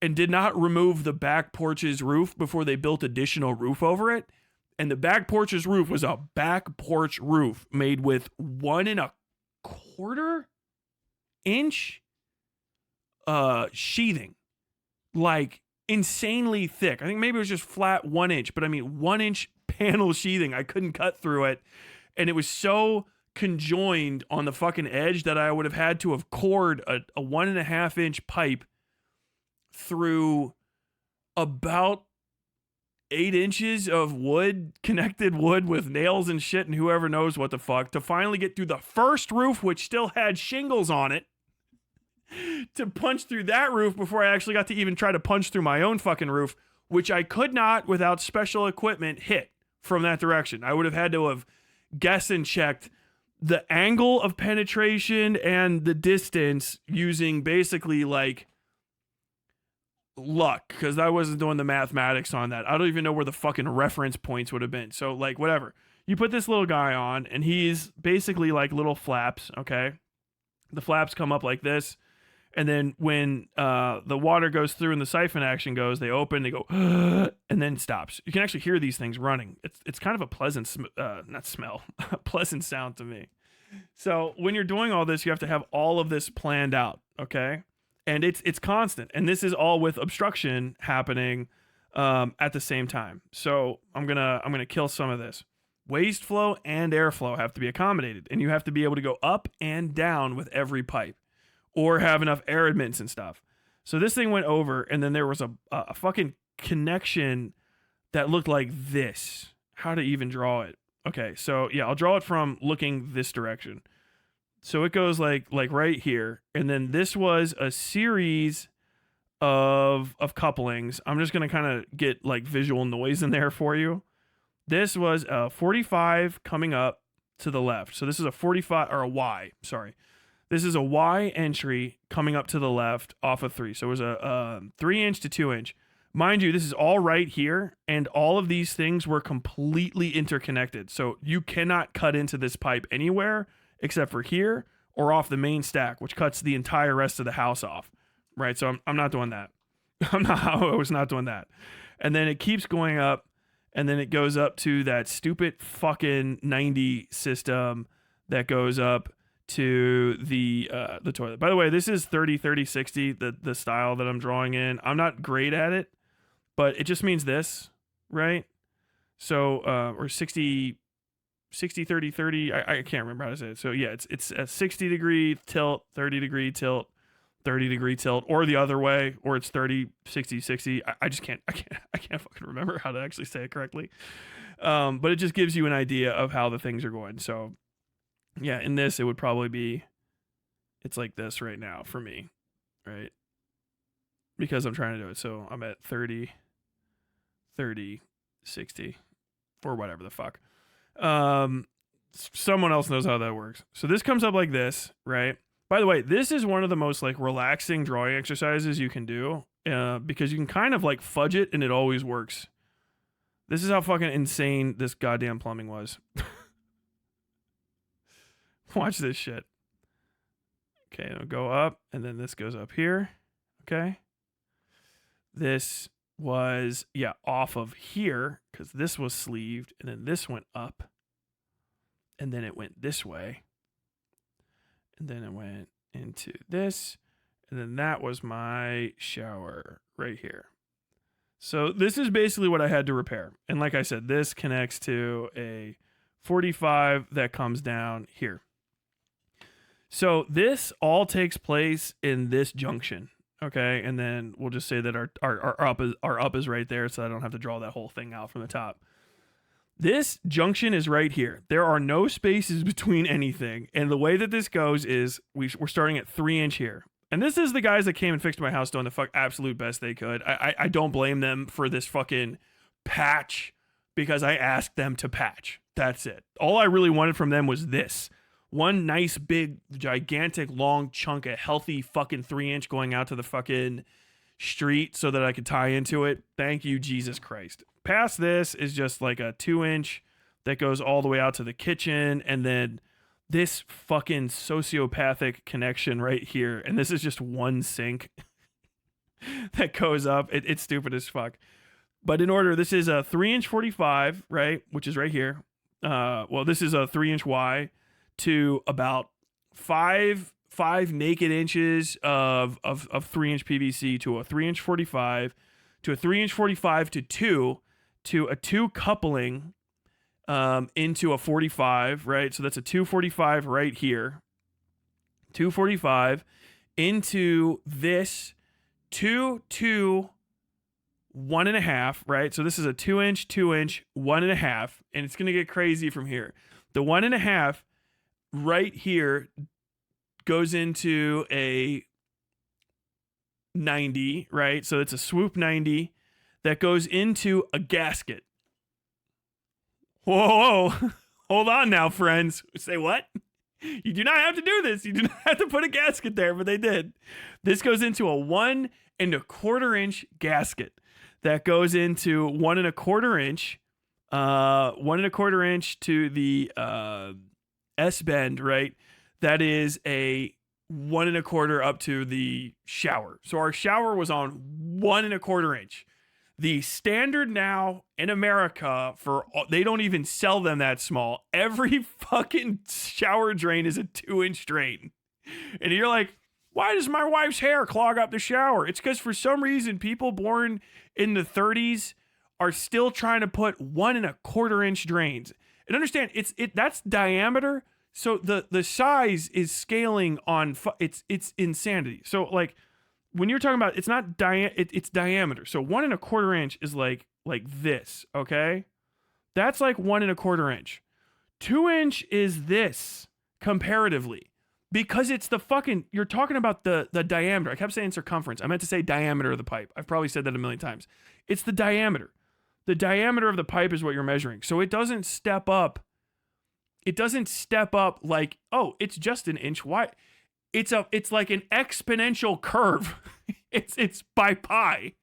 and did not remove the back porch's roof before they built additional roof over it. And the back porch's roof was a back porch roof made with 1.25 inch sheathing. Like, insanely thick. I think maybe it was just flat 1 inch, but I mean 1 inch panel sheathing. I couldn't cut through it. And it was so conjoined on the fucking edge that I would have had to have cored a 1.5 inch pipe through about 8 inches of wood, connected wood with nails and shit and whoever knows what the fuck, to finally get through the first roof, which still had shingles on it, to punch through that roof before I actually got to even try to punch through my own fucking roof, which I could not, without special equipment, hit from that direction. I would have had to have guessed and checked the angle of penetration and the distance using basically like luck, because I wasn't doing the mathematics on that. I don't even know where the fucking reference points would have been. So like whatever. You put this little guy on and he's basically like little flaps, okay? The flaps come up like this. And then when the water goes through and the siphon action goes, they open, they go, and then stops. You can actually hear these things running. It's kind of a pleasant, not smell, pleasant sound to me. So when you're doing all this, you have to have all of this planned out, okay? And it's constant. And this is all with obstruction happening at the same time. So I'm gonna kill some of this. Waste flow and airflow have to be accommodated, and you have to be able to go up and down with every pipe, or have enough air admittance and stuff. So this thing went over, and then there was a fucking connection that looked like this. How to even draw it? Okay, so yeah, I'll draw it from looking this direction. So it goes like right here, and then this was a series of couplings. I'm just gonna kind of get like visual noise in there for you. This was a 45 coming up to the left. So this is a 45 or a Y. Sorry. This is a Y entry coming up to the left off of 3. So it was a 3 inch to 2 inch. Mind you, this is all right here, and all of these things were completely interconnected. So you cannot cut into this pipe anywhere except for here or off the main stack, which cuts the entire rest of the house off. Right? So I'm not doing that. I was not doing that. And then it keeps going up, and then it goes up to that stupid fucking 90 system that goes up to the toilet. By the way, this is 30-30-60, the style that I'm drawing in. I'm not great at it, but it just means this, right? So or 60-30-30, I can't remember how to say it. So yeah, it's a 60-degree tilt, 30-degree tilt, 30-degree tilt, or the other way, or it's 30-60-60. I can't fucking remember how to actually say it correctly. But it just gives you an idea of how the things are going. So yeah, in this, it would probably be, it's like this right now for me, right? Because I'm trying to do it. So I'm at 30, 60, or whatever the fuck. Someone else knows how that works. So this comes up like this, right? By the way, this is one of the most like relaxing drawing exercises you can do because you can kind of like fudge it and it always works. This is how fucking insane this goddamn plumbing was. Watch this shit. Okay, it'll go up, and then this goes up here. Okay. This was, yeah, off of here, because this was sleeved, and then this went up, and then it went this way, and then it went into this, and then that was my shower right here. So this is basically what I had to repair. And like I said, this connects to a 45 that comes down here. So this all takes place in this junction. Okay, and then we'll just say that our up is right there, so I don't have to draw that whole thing out from the top. This junction is right here. There are no spaces between anything, and the way that this goes is we're starting at 3-inch here. And this is the guys that came and fixed my house doing the absolute best they could. I don't blame them for this fucking patch because I asked them to patch. That's it. All I really wanted from them was this. One nice, big, gigantic, long chunk of healthy fucking 3-inch going out to the fucking street so that I could tie into it. Thank you, Jesus Christ. Past this is just like a 2-inch that goes all the way out to the kitchen. And then this fucking sociopathic connection right here. And this is just one sink that goes up. It's stupid as fuck. But in order, this is a 3-inch 45, right? Which is right here. Well, this is a 3-inch Y. To about five naked inches of 3-inch PVC to a 3-inch 45 to a 3-inch 45 to a 2 coupling into a 45, right? So that's a 245 right here. 245 into this 2 1.5, right? So this is a 2-inch 2-inch 1.5, and it's gonna get crazy from here. The 1.5 right here goes into a 90, right? So it's a swoop 90 that goes into a gasket. Whoa. Hold on now, friends. Say what? You do not have to do this. You do not have to put a gasket there, but they did. This goes into a 1 1/4 inch gasket that goes into 1 1/4 inch, 1 1/4 inch to the S-bend, right? That is a 1 1/4 up to the shower. So our shower was on 1 1/4 inch. The standard now in America they don't even sell them that small. Every fucking shower drain is a 2-inch drain. And you're like, why does my wife's hair clog up the shower? It's because for some reason people born in the 30s are still trying to put 1 1/4 inch drains. And understand, that's diameter. So the size is scaling on it's insanity. So like when you're talking about, it's not it's diameter. So 1 1/4 inch is like this, okay? That's like 1 1/4 inch. 2-inch is this comparatively because it's the fucking, you're talking about the diameter. I kept saying circumference. I meant to say diameter of the pipe. I've probably said that a million times. It's the diameter. The diameter of the pipe is what you're measuring. So it doesn't step up. It doesn't step up like, oh, it's just an inch wide. It's like an exponential curve. it's by pi.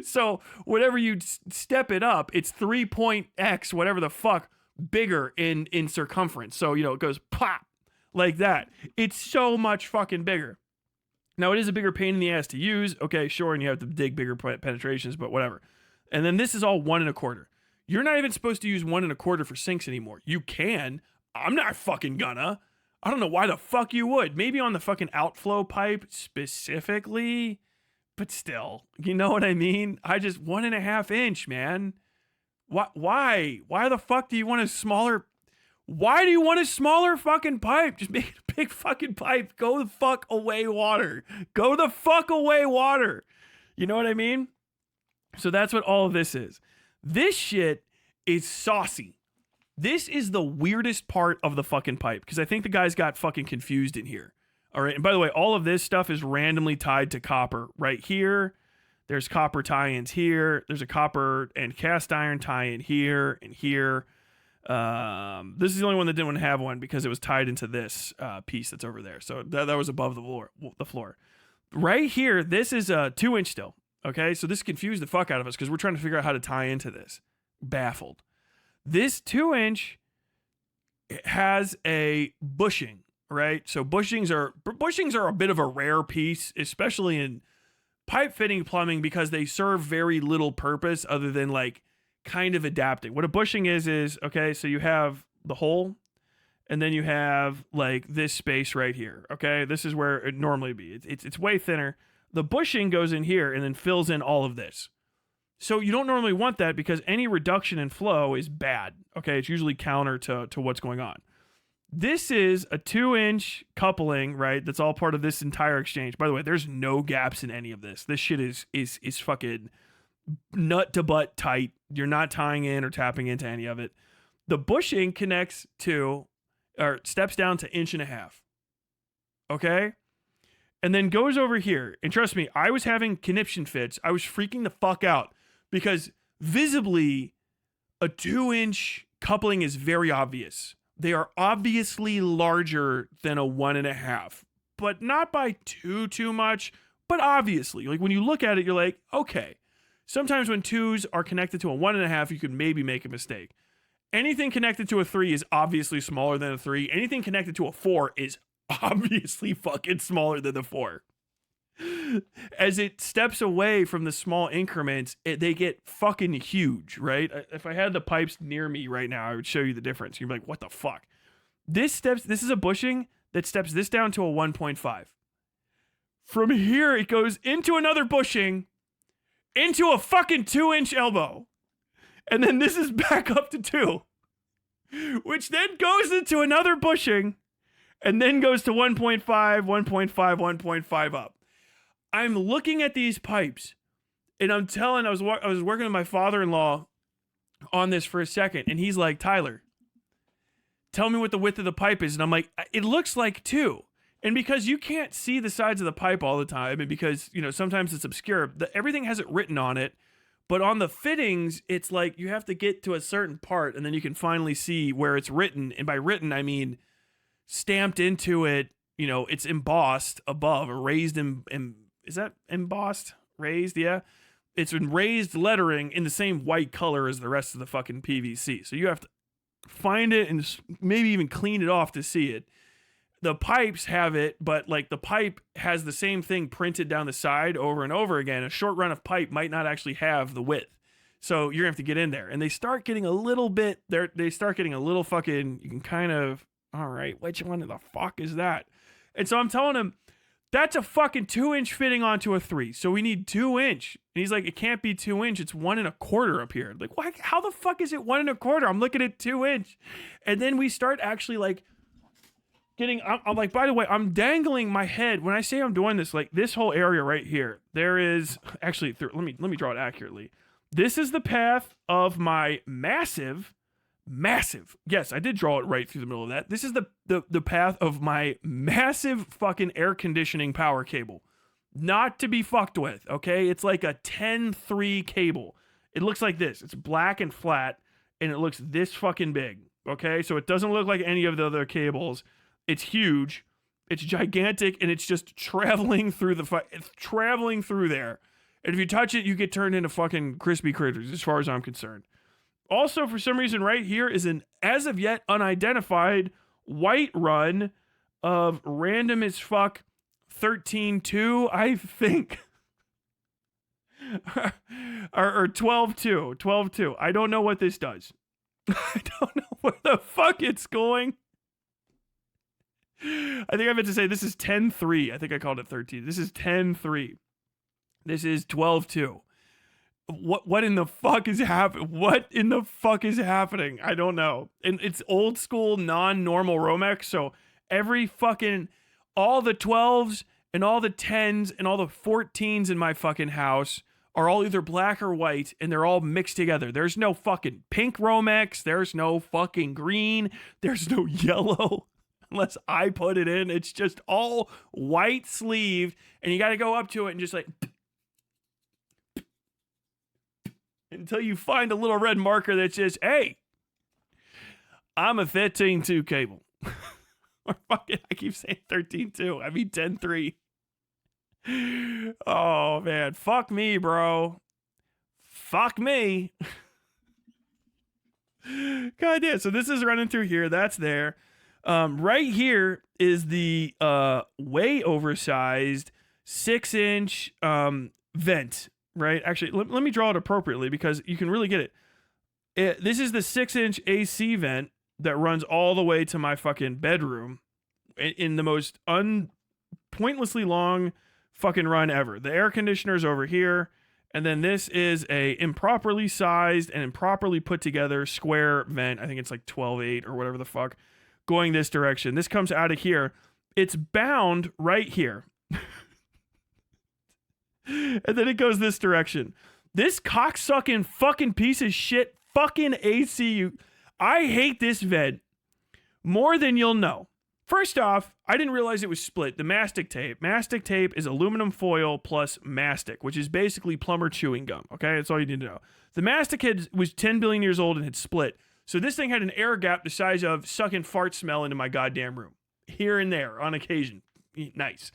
So whatever you step it up, it's 3.x, whatever the fuck, bigger in circumference. So, it goes pop like that. It's so much fucking bigger. Now, it is a bigger pain in the ass to use. Okay, sure, and you have to dig bigger penetrations, but whatever. And then this is all 1 1/4. You're not even supposed to use 1 1/4 for sinks anymore. You can. I'm not fucking gonna. I don't know why the fuck you would. Maybe on the fucking outflow pipe specifically, but still, you know what I mean? I just 1 1/2 inch, man. Why? Why the fuck do you want a smaller? Why do you want a smaller fucking pipe? Just make it a big fucking pipe. Go the fuck away, water. Go the fuck away, water. You know what I mean? So that's what all of this is. This shit is saucy. This is the weirdest part of the fucking pipe because I think the guys got fucking confused in here. All right. And by the way, all of this stuff is randomly tied to copper right here. There's copper tie-ins here. There's a copper and cast iron tie-in here and here. This is the only one that didn't have one because it was tied into this piece that's over there. So that was above the floor. Right here, this is a 2-inch still. Okay, so this confused the fuck out of us because we're trying to figure out how to tie into this. Baffled. This 2-inch has a bushing, right? So bushings are a bit of a rare piece, especially in pipe fitting plumbing because they serve very little purpose other than like kind of adapting. What a bushing is okay, so you have the hole and then you have like this space right here, okay? This is where it normally be. It's way thinner. The bushing goes in here and then fills in all of this. So you don't normally want that because any reduction in flow is bad. Okay, it's usually counter to what's going on. This is a 2-inch coupling, right? That's all part of this entire exchange. By the way, there's no gaps in any of this. This shit is fucking nut to butt tight. You're not tying in or tapping into any of it. The bushing connects to, or steps down to 1.5 inches. Okay? And then goes over here. And trust me, I was having conniption fits. I was freaking the fuck out because visibly a 2-inch coupling is very obvious. They are obviously larger than a 1.5, but not by too much, but obviously. Like when you look at it, you're like, okay. Sometimes when 2s are connected to a 1.5, you could maybe make a mistake. Anything connected to a 3 is obviously smaller than a 3. Anything connected to a 4 is obviously fucking smaller than the 4. As it steps away from the small increments, they get fucking huge, right? If I had the pipes near me right now, I would show you the difference. You'd be like, what the fuck? This is a bushing that steps this down to a 1.5. From here, it goes into another bushing, into a fucking 2-inch elbow. And then this is back up to 2, which then goes into another bushing, and then goes to 1.5, 1.5, 1.5 up. I'm looking at these pipes, and I was working with my father-in-law on this for a second, and he's like, Tyler, tell me what the width of the pipe is. And I'm like, it looks like 2. And because you can't see the sides of the pipe all the time, and because, sometimes it's obscure, everything has it written on it, but on the fittings, it's like you have to get to a certain part, and then you can finally see where it's written. And by written, I mean stamped into it, it's embossed above, or raised is that embossed? Raised? Yeah. It's in raised lettering in the same white color as the rest of the fucking PVC. So you have to find it and maybe even clean it off to see it. The pipes have it, but like the pipe has the same thing printed down the side over and over again. A short run of pipe might not actually have the width. So you're gonna have to get in there. And they start getting a little bit, they start getting a little fucking, you can kind of, all right, which one of the fuck is that? And so I'm telling him, that's a fucking 2-inch fitting onto a 3. So we need 2-inch. And he's like, it can't be 2-inch. It's 1.25 up here. Like, why? How the fuck is it 1.25? I'm looking at 2-inch. And then we start actually like I'm like, by the way, I'm dangling my head. When I say I'm doing this, like this whole area right here, there is actually, let me draw it accurately. This is the path of my massive, yes, I did draw it right through the middle of that. This is the path of my massive fucking air conditioning power cable. Not to be fucked with, okay? It's like a 10-3 cable. It looks like this. It's black and flat, and it looks this fucking big, okay? So it doesn't look like any of the other cables. It's huge. It's gigantic, and it's just traveling through it's traveling through there. And if you touch it, you get turned into fucking crispy critters, as far as I'm concerned. Also, for some reason, right here is an as of yet unidentified white run of random as fuck 13.2, I think. or 12.2. 12.2. I don't know what this does. I don't know where the fuck it's going. I think I meant to say this is 10.3. I think I called it 13. This is 10.3. This is 12.2. What in the fuck is happening? What in the fuck is happening? I don't know. And it's old school non-normal Romex, so every fucking all the 12s and all the 10s and all the 14s in my fucking house are all either black or white, and they're all mixed together. There's no fucking pink Romex, there's no fucking green, there's no yellow. Unless I put it in, it's just all white sleeved, and you got to go up to it and just like until you find a little red marker that says, hey, I'm a 13.2 cable. Or fucking, I keep saying 13.2. I mean 10.3. Oh, man. Fuck me, bro. Fuck me. God damn. So this is running through here. That's there. Right here is the way oversized 6-inch vent. Right? Actually, let me draw it appropriately because you can really get it. This is the 6-inch AC vent that runs all the way to my fucking bedroom in the most pointlessly long fucking run ever. The air conditioner's over here, And then this is a improperly sized and improperly put together square vent. I think it's like 12/8 or whatever the fuck, going this direction. This comes out of here. It's bound right here. And then it goes this direction. This cocksucking fucking piece of shit fucking ACU. I hate this vent more than you'll know. First off, I didn't realize it was split. The mastic tape. Mastic tape is aluminum foil plus mastic, which is basically plumber chewing gum. Okay, that's all you need to know. The mastic was 10 billion years old and had split. So this thing had an air gap the size of sucking fart smell into my goddamn room. Here and there, on occasion. Nice.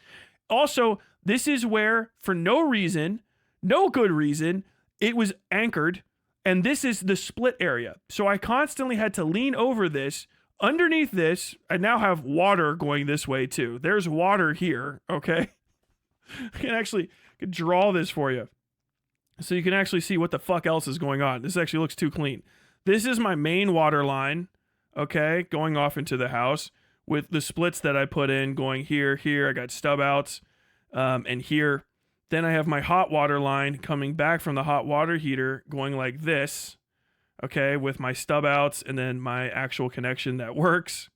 Also, this is where, for no reason, no good reason, it was anchored. And this is the split area. So I constantly had to lean over this. Underneath this, I now have water going this way too. There's water here, okay? I can draw this for you. So you can actually see what the fuck else is going on. This actually looks too clean. This is my main water line, okay? Going off into the house with the splits that I put in going here. I got stub outs, and here. Then I have my hot water line coming back from the hot water heater going like this. Okay, with my stub outs and then my actual connection that works.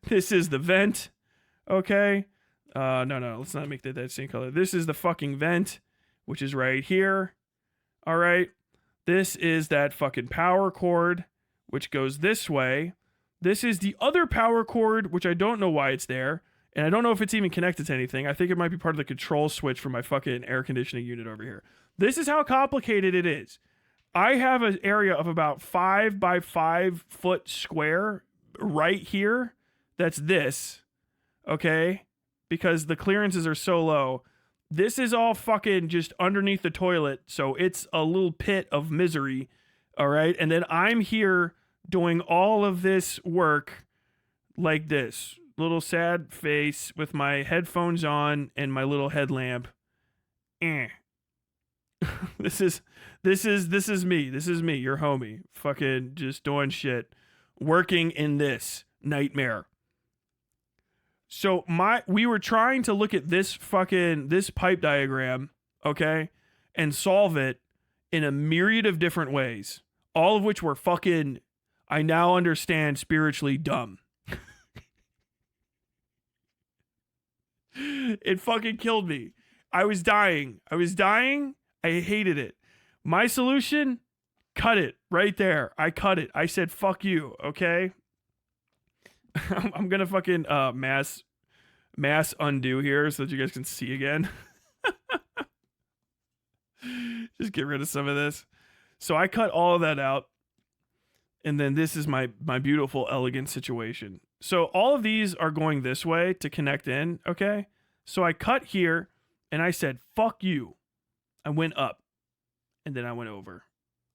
This is the vent. Okay. No, let's not make that same color. This is the fucking vent, which is right here. All right. This is that fucking power cord, which goes this way. This is the other power cord, which I don't know why it's there. And I don't know if it's even connected to anything. I think it might be part of the control switch for my fucking air conditioning unit over here. This is how complicated it is. I have an area of about 5 by 5 foot square right here. That's this. Okay? Because the clearances are so low. This is all fucking just underneath the toilet. So it's a little pit of misery. All right? And then I'm here doing all of this work like this. Little sad face with my headphones on and my little headlamp. This is me. This is me, your homie. Fucking just doing shit. Working in this nightmare. So we were trying to look at this pipe diagram, okay, and solve it in a myriad of different ways. All of which were fucking, I now understand, spiritually dumb. It fucking killed me. I was dying. I hated it. My solution, cut it right there. I cut it. I said, fuck you, okay? I'm going to fucking mass undo here so that you guys can see again. Just get rid of some of this. So I cut all of that out. And then this is my beautiful, elegant situation. So all of these are going this way to connect in, okay? So I cut here, and I said, fuck you. I went up. And then I went over,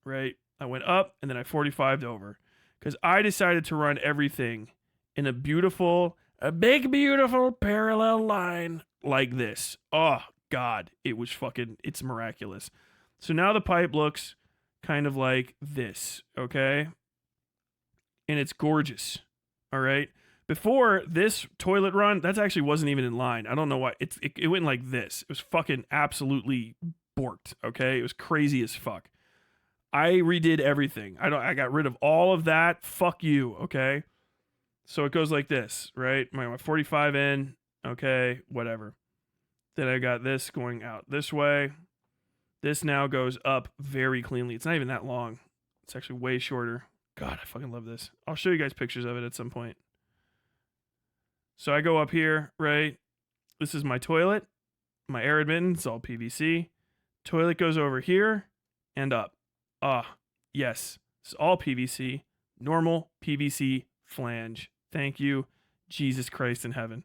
right? I went up and then I 45'd over because I decided to run everything in a big, beautiful parallel line like this. Oh, God. It's miraculous. So now the pipe looks kind of like this, okay? And it's gorgeous, all right? Before this toilet run, that actually wasn't even in line. I don't know why. It went like this. It was fucking absolutely borked, okay? It was crazy as fuck. I redid everything. I got rid of all of that. Fuck you, okay? So it goes like this, right? My 45 in, okay, whatever. Then I got this going out this way. This now goes up very cleanly. It's not even that long. It's actually way shorter. God, I fucking love this. I'll show you guys pictures of it at some point. So I go up here, right? This is my toilet. My air admittance, all PVC. Toilet goes over here and up. Yes. It's all PVC. Normal PVC flange. Thank you, Jesus Christ in heaven.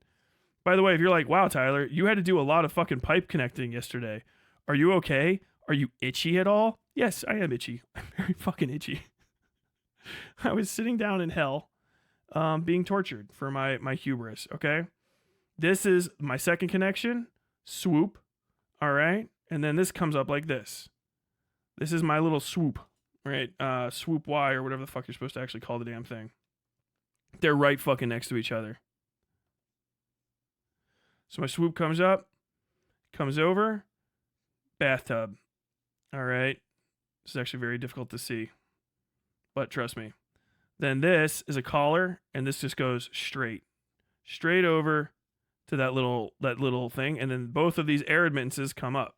By the way, if you're like, wow, Tyler, you had to do a lot of fucking pipe connecting yesterday. Are you okay? Are you itchy at all? Yes, I am itchy. I'm very fucking itchy. I was sitting down in hell, being tortured for my hubris, okay? This is my second connection. Swoop. All right? And then this comes up like this. This is my little swoop, right? Swoop Y or whatever the fuck you're supposed to actually call the damn thing. They're right fucking next to each other. So my swoop comes up, comes over, bathtub. All right. This is actually very difficult to see, but trust me. Then this is a collar, and this just goes straight over to that little thing, and then both of these air admittances come up.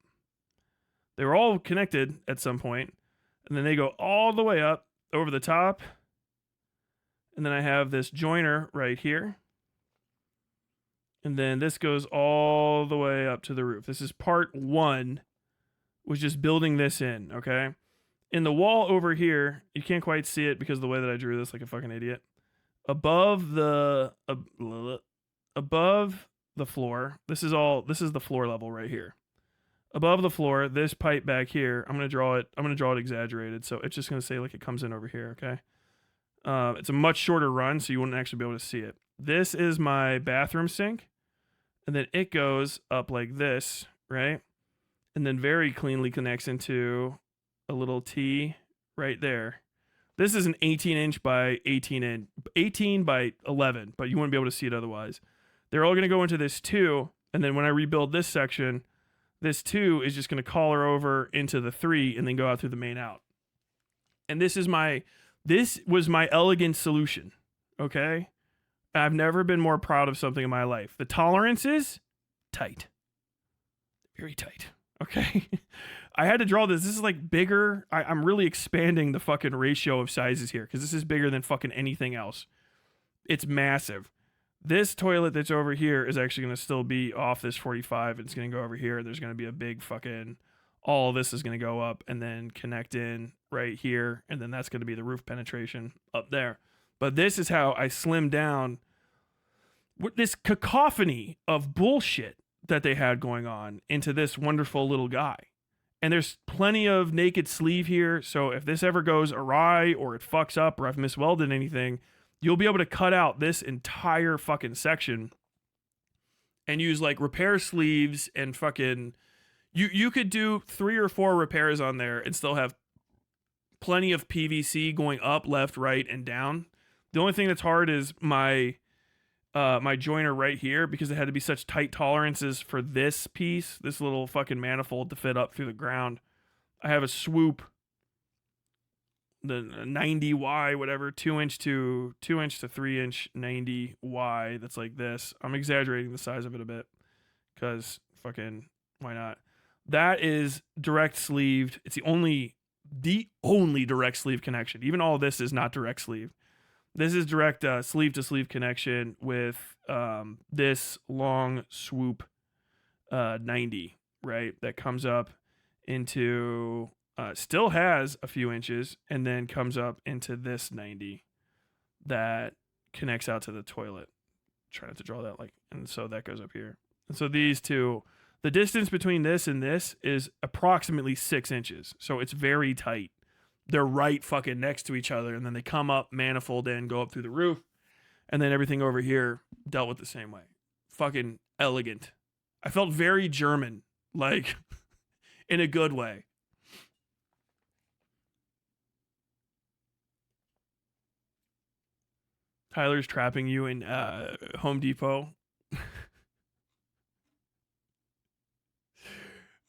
They were all connected at some point, and then they go all the way up over the top. And then I have this joiner right here. And then this goes all the way up to the roof. This is part 1, was just building this in, okay? In the wall over here, you can't quite see it because of the way that I drew this like a fucking idiot. Above the floor, this is the floor level right here. Above the floor, this pipe back here, I'm gonna draw it exaggerated, so it's just gonna say like it comes in over here, okay? It's a much shorter run, so you wouldn't actually be able to see it. This is my bathroom sink, and then it goes up like this, right? And then very cleanly connects into a little T right there. This is an 18 by 18 by 11, but you wouldn't be able to see it otherwise. They're all going to go into this 2, and then when I rebuild this section, this 2 is just going to collar over into the 3 and then go out through the main out. And this was my elegant solution, okay? I've never been more proud of something in my life. The tolerances, tight. Very tight, okay? I had to draw this. This is like bigger. I'm really expanding the fucking ratio of sizes here because this is bigger than fucking anything else. It's massive. This toilet that's over here is actually going to still be off this 45. It's going to go over here. There's going to be a big fucking... All of this is going to go up and then connect in right here. And then that's going to be the roof penetration up there. But this is how I slimmed down this cacophony of bullshit that they had going on into this wonderful little guy. And there's plenty of naked sleeve here. So if this ever goes awry or it fucks up or I've miswelded anything, you'll be able to cut out this entire fucking section and use like repair sleeves and fucking... You could do 3 or 4 repairs on there and still have plenty of PVC going up, left, right, and down. The only thing that's hard is my joiner right here because it had to be such tight tolerances for this piece, this little fucking manifold to fit up through the ground. I have a swoop, the 90Y, whatever, 2-inch to 3-inch 90Y that's like this. I'm exaggerating the size of it a bit because fucking why not? That is direct sleeved. It's the only direct sleeve connection. Even all of this is not direct sleeve. This is direct sleeve to sleeve connection with this long swoop 90, right? That comes up into, still has a few inches and then comes up into this 90 that connects out to the toilet. Try not to draw that and so that goes up here. And so these two, the distance between this and this is approximately 6 inches. So it's very tight. They're right fucking next to each other. And then they come up, manifold in, go up through the roof. And then everything over here dealt with the same way. Fucking elegant. I felt very German, like in a good way. Tyler's trapping you in Home Depot.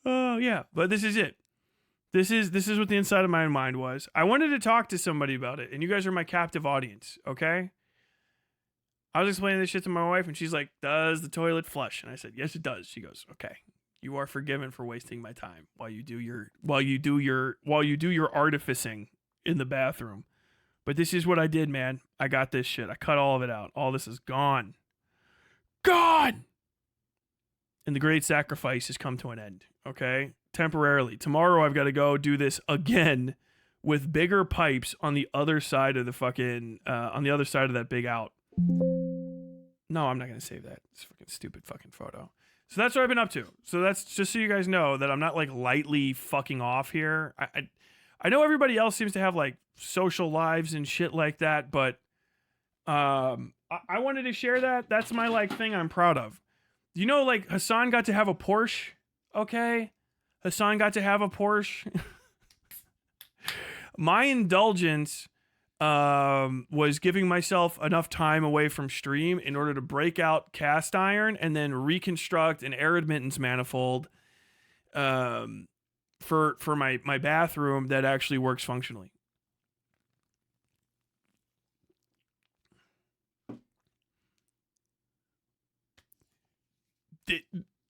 Oh, yeah. But this is it. This is what the inside of my mind was. I wanted to talk to somebody about it, and you guys are my captive audience, okay? I was explaining this shit to my wife, and she's like, does the toilet flush? And I said, yes, it does. She goes, okay. You are forgiven for wasting my time while you do your artificing in the bathroom. But this is what I did, man. I got this shit. I cut all of it out. All this is gone. Gone! And the great sacrifice has come to an end, okay? Temporarily. Tomorrow I've got to go do this again with bigger pipes on the other side of the fucking, on the other side of that big out. No, I'm not going to save that. It's a fucking stupid fucking photo. So that's what I've been up to. So that's just so you guys know that I'm not like lightly fucking off here. I know everybody else seems to have like social lives and shit like that, but I wanted to share that. That's my like thing I'm proud of. You know, like Hassan got to have a Porsche, okay? Hassan got to have a Porsche. My indulgence was giving myself enough time away from stream in order to break out cast iron and then reconstruct an air admittance manifold for my bathroom that actually works functionally.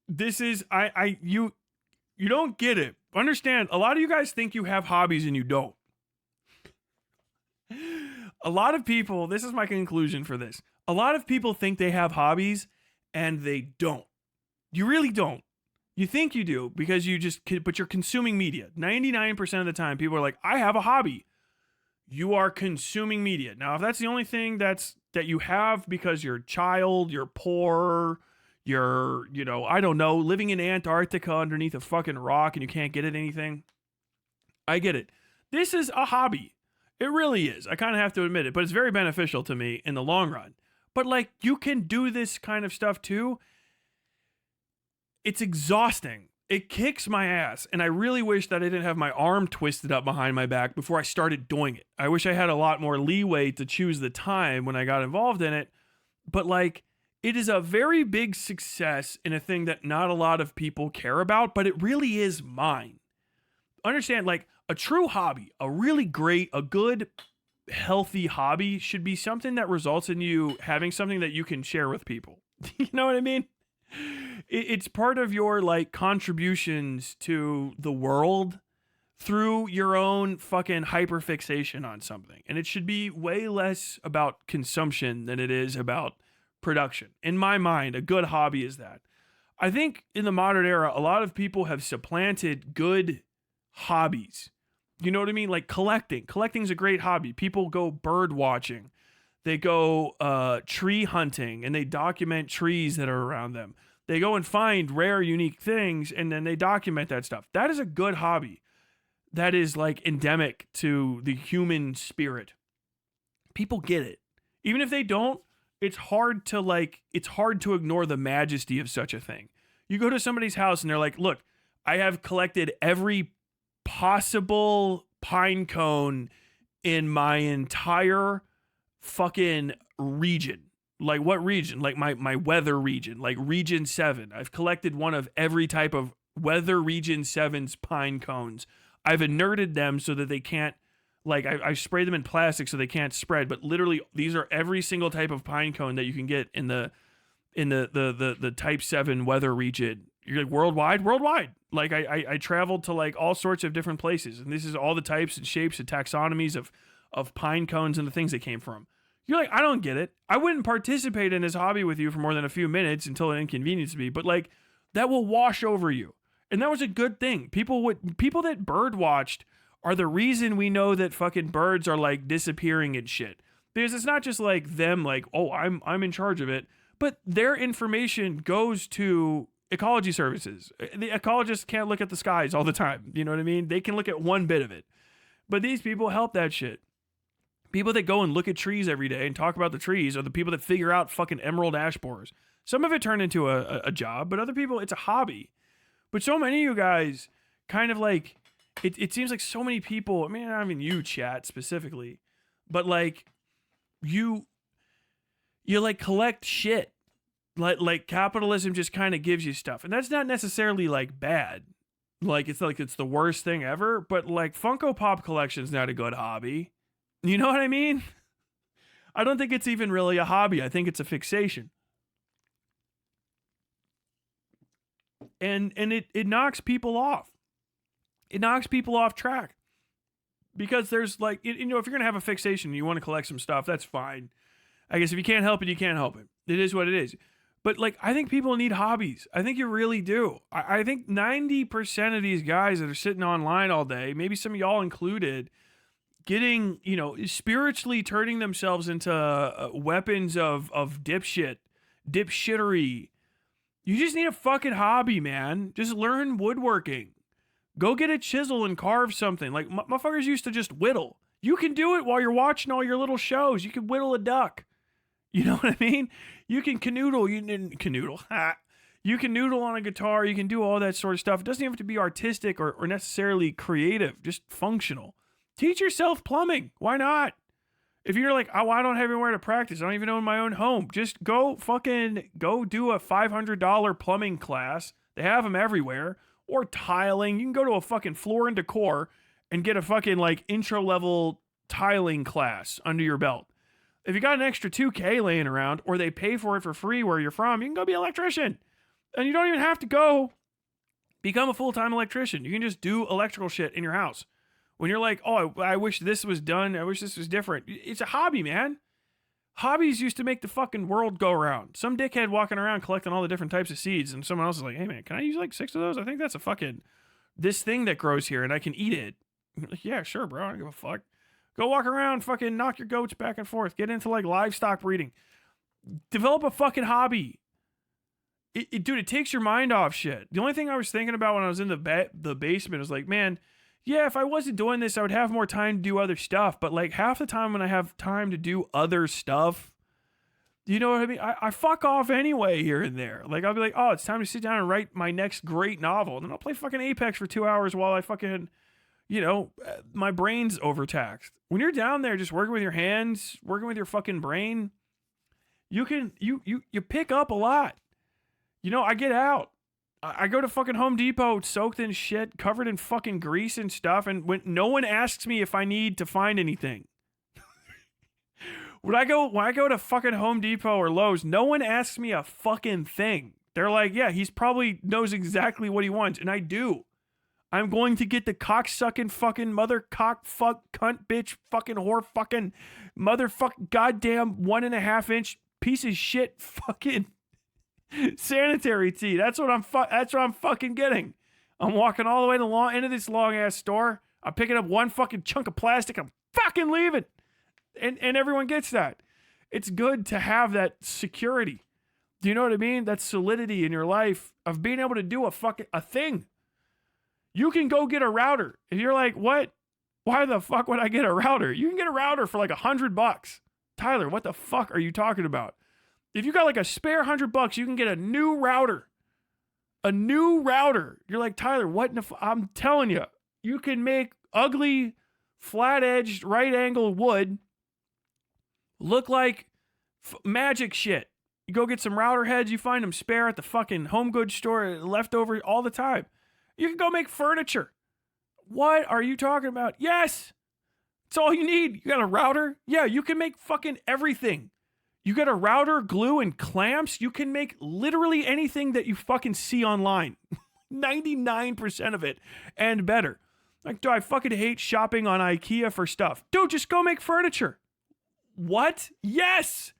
This is you don't get it. Understand, a lot of you guys think you have hobbies and you don't. A lot of people, this is my conclusion for this. A lot of people think they have hobbies and they don't. You really don't. You think you do because but you're consuming media. 99% of the time, people are like, I have a hobby. You are consuming media. Now, if that's the only thing that you have because you're a child, you're poor, you're, I don't know, living in Antarctica underneath a fucking rock and you can't get at anything, I get it. This is a hobby. It really is. I kind of have to admit it, but it's very beneficial to me in the long run. But like, you can do this kind of stuff too. It's exhausting. It kicks my ass. And I really wish that I didn't have my arm twisted up behind my back before I started doing it. I wish I had a lot more leeway to choose the time when I got involved in it. But like, it is a very big success in a thing that not a lot of people care about, but it really is mine. Understand, like, a true hobby, a really great, a good, healthy hobby should be something that results in you having something that you can share with people. You know what I mean? It's part of your, like, contributions to the world through your own fucking hyperfixation on something. And it should be way less about consumption than it is about production. In my mind, a good hobby is that. I think in the modern era, a lot of people have supplanted good hobbies. You know what I mean? Like collecting. Collecting's a great hobby. People go bird watching. They go tree hunting and they document trees that are around them. They go and find rare, unique things and then they document that stuff. That is a good hobby. That is like endemic to the human spirit. People get it. Even if they don't, it's hard to ignore the majesty of such a thing. You go to somebody's house and they're like, look, I have collected every possible pine cone in my entire fucking region. Like what region? Like my weather region, like region 7. I've collected one of every type of weather region 7's pine cones. I've inerted them so that they can't, like I sprayed them in plastic so they can't spread, but literally these are every single type of pine cone that you can get in the type 7 weather region. You're like worldwide. Like I traveled to like all sorts of different places, and this is all the types and shapes and taxonomies of pine cones and the things they came from. You're like, I don't get it. I wouldn't participate in this hobby with you for more than a few minutes until it inconveniences me, but like that will wash over you. And that was a good thing. People that bird watched are the reason we know that fucking birds are like disappearing and shit. Because it's not just like them like, oh, I'm in charge of it, but their information goes to ecology services. The ecologists can't look at the skies all the time. You know what I mean? They can look at one bit of it. But these people help that shit. People that go and look at trees every day and talk about the trees are the people that figure out fucking emerald ash borers. Some of it turned into a job, but other people, it's a hobby. But so many of you guys kind of like, it seems like so many people, I mean, not even you, chat, specifically, but like, you like collect shit. Like capitalism just kind of gives you stuff. And that's not necessarily like bad. Like it's the worst thing ever, but like Funko Pop collection's not a good hobby. You know what I mean? I don't think it's even really a hobby. I think it's a fixation. And it knocks people off. It knocks people off track. Because there's like, if you're going to have a fixation and you want to collect some stuff, that's fine. I guess if you can't help it, you can't help it. It is what it is. But like, I think people need hobbies. I think you really do. I think 90% of these guys that are sitting online all day, maybe some of y'all included, getting, spiritually turning themselves into weapons of dipshittery. You just need a fucking hobby, man. Just learn woodworking. Go get a chisel and carve something. Like, motherfuckers used to just whittle. You can do it while you're watching all your little shows. You can whittle a duck. You know what I mean? You can canoodle. You can noodle on a guitar. You can do all that sort of stuff. It doesn't have to be artistic or necessarily creative. Just functional. Teach yourself plumbing. Why not? If you're like, oh, I don't have anywhere to practice. I don't even own my own home. Just go do a $500 plumbing class. They have them everywhere. or tiling. You can go to a fucking Floor and Decor and get a fucking like intro level tiling class under your belt. If you got an extra $2K laying around, or they pay for it for free where you're from, you can go be an electrician. And you don't even have to go become a full-time electrician. You can just do electrical shit in your house. When you're like, oh, I wish this was done. I wish this was different. It's a hobby, man. Hobbies used to make the fucking world go round. Some dickhead walking around collecting all the different types of seeds, and someone else is like, hey, man, can I use like 6 of those? I think that's a fucking, this thing that grows here, and I can eat it. Like, yeah, sure, bro. I don't give a fuck. Go walk around, fucking knock your goats back and forth. Get into like livestock breeding. Develop a fucking hobby. Dude, it takes your mind off shit. The only thing I was thinking about when I was in the basement was like, man, yeah, if I wasn't doing this, I would have more time to do other stuff. But like half the time when I have time to do other stuff, you know what I mean? I fuck off anyway here and there. Like I'll be like, oh, it's time to sit down and write my next great novel. And then I'll play fucking Apex for 2 hours while I fucking, you know, my brain's overtaxed. When you're down there just working with your hands, working with your fucking brain, you pick up a lot. You know, I get out. I go to fucking Home Depot soaked in shit, covered in fucking grease and stuff, and when no one asks me if I need to find anything. When I go to fucking Home Depot or Lowe's, no one asks me a fucking thing. They're like, yeah, he's probably knows exactly what he wants, and I do. I'm going to get the cocksucking fucking mother cock fuck cunt bitch fucking whore fucking motherfucking goddamn 1.5 inch piece of shit fucking sanitary tea. That's what I'm fucking getting. I'm walking all the way to the end of this long ass store. I'm picking up one fucking chunk of plastic. I'm fucking leaving. And everyone gets that. It's good to have that security. Do you know what I mean? That solidity in your life of being able to do a thing. You can go get a router. If you're like, what? Why the fuck would I get a router? You can get a router for like $100. Tyler, what the fuck are you talking about? If you got like a spare $100, you can get a new router. A new router. You're like, Tyler, what in the I'm telling you, you can make ugly, flat-edged, right-angled wood look like magic shit. You go get some router heads, you find them spare at the fucking home goods store, leftover all the time. You can go make furniture. What are you talking about? Yes. It's all you need. You got a router? Yeah, you can make fucking everything. You got a router, glue, and clamps. You can make literally anything that you fucking see online. 99% of it and better. Like, do I fucking hate shopping on IKEA for stuff? Dude, just go make furniture. What? Yes.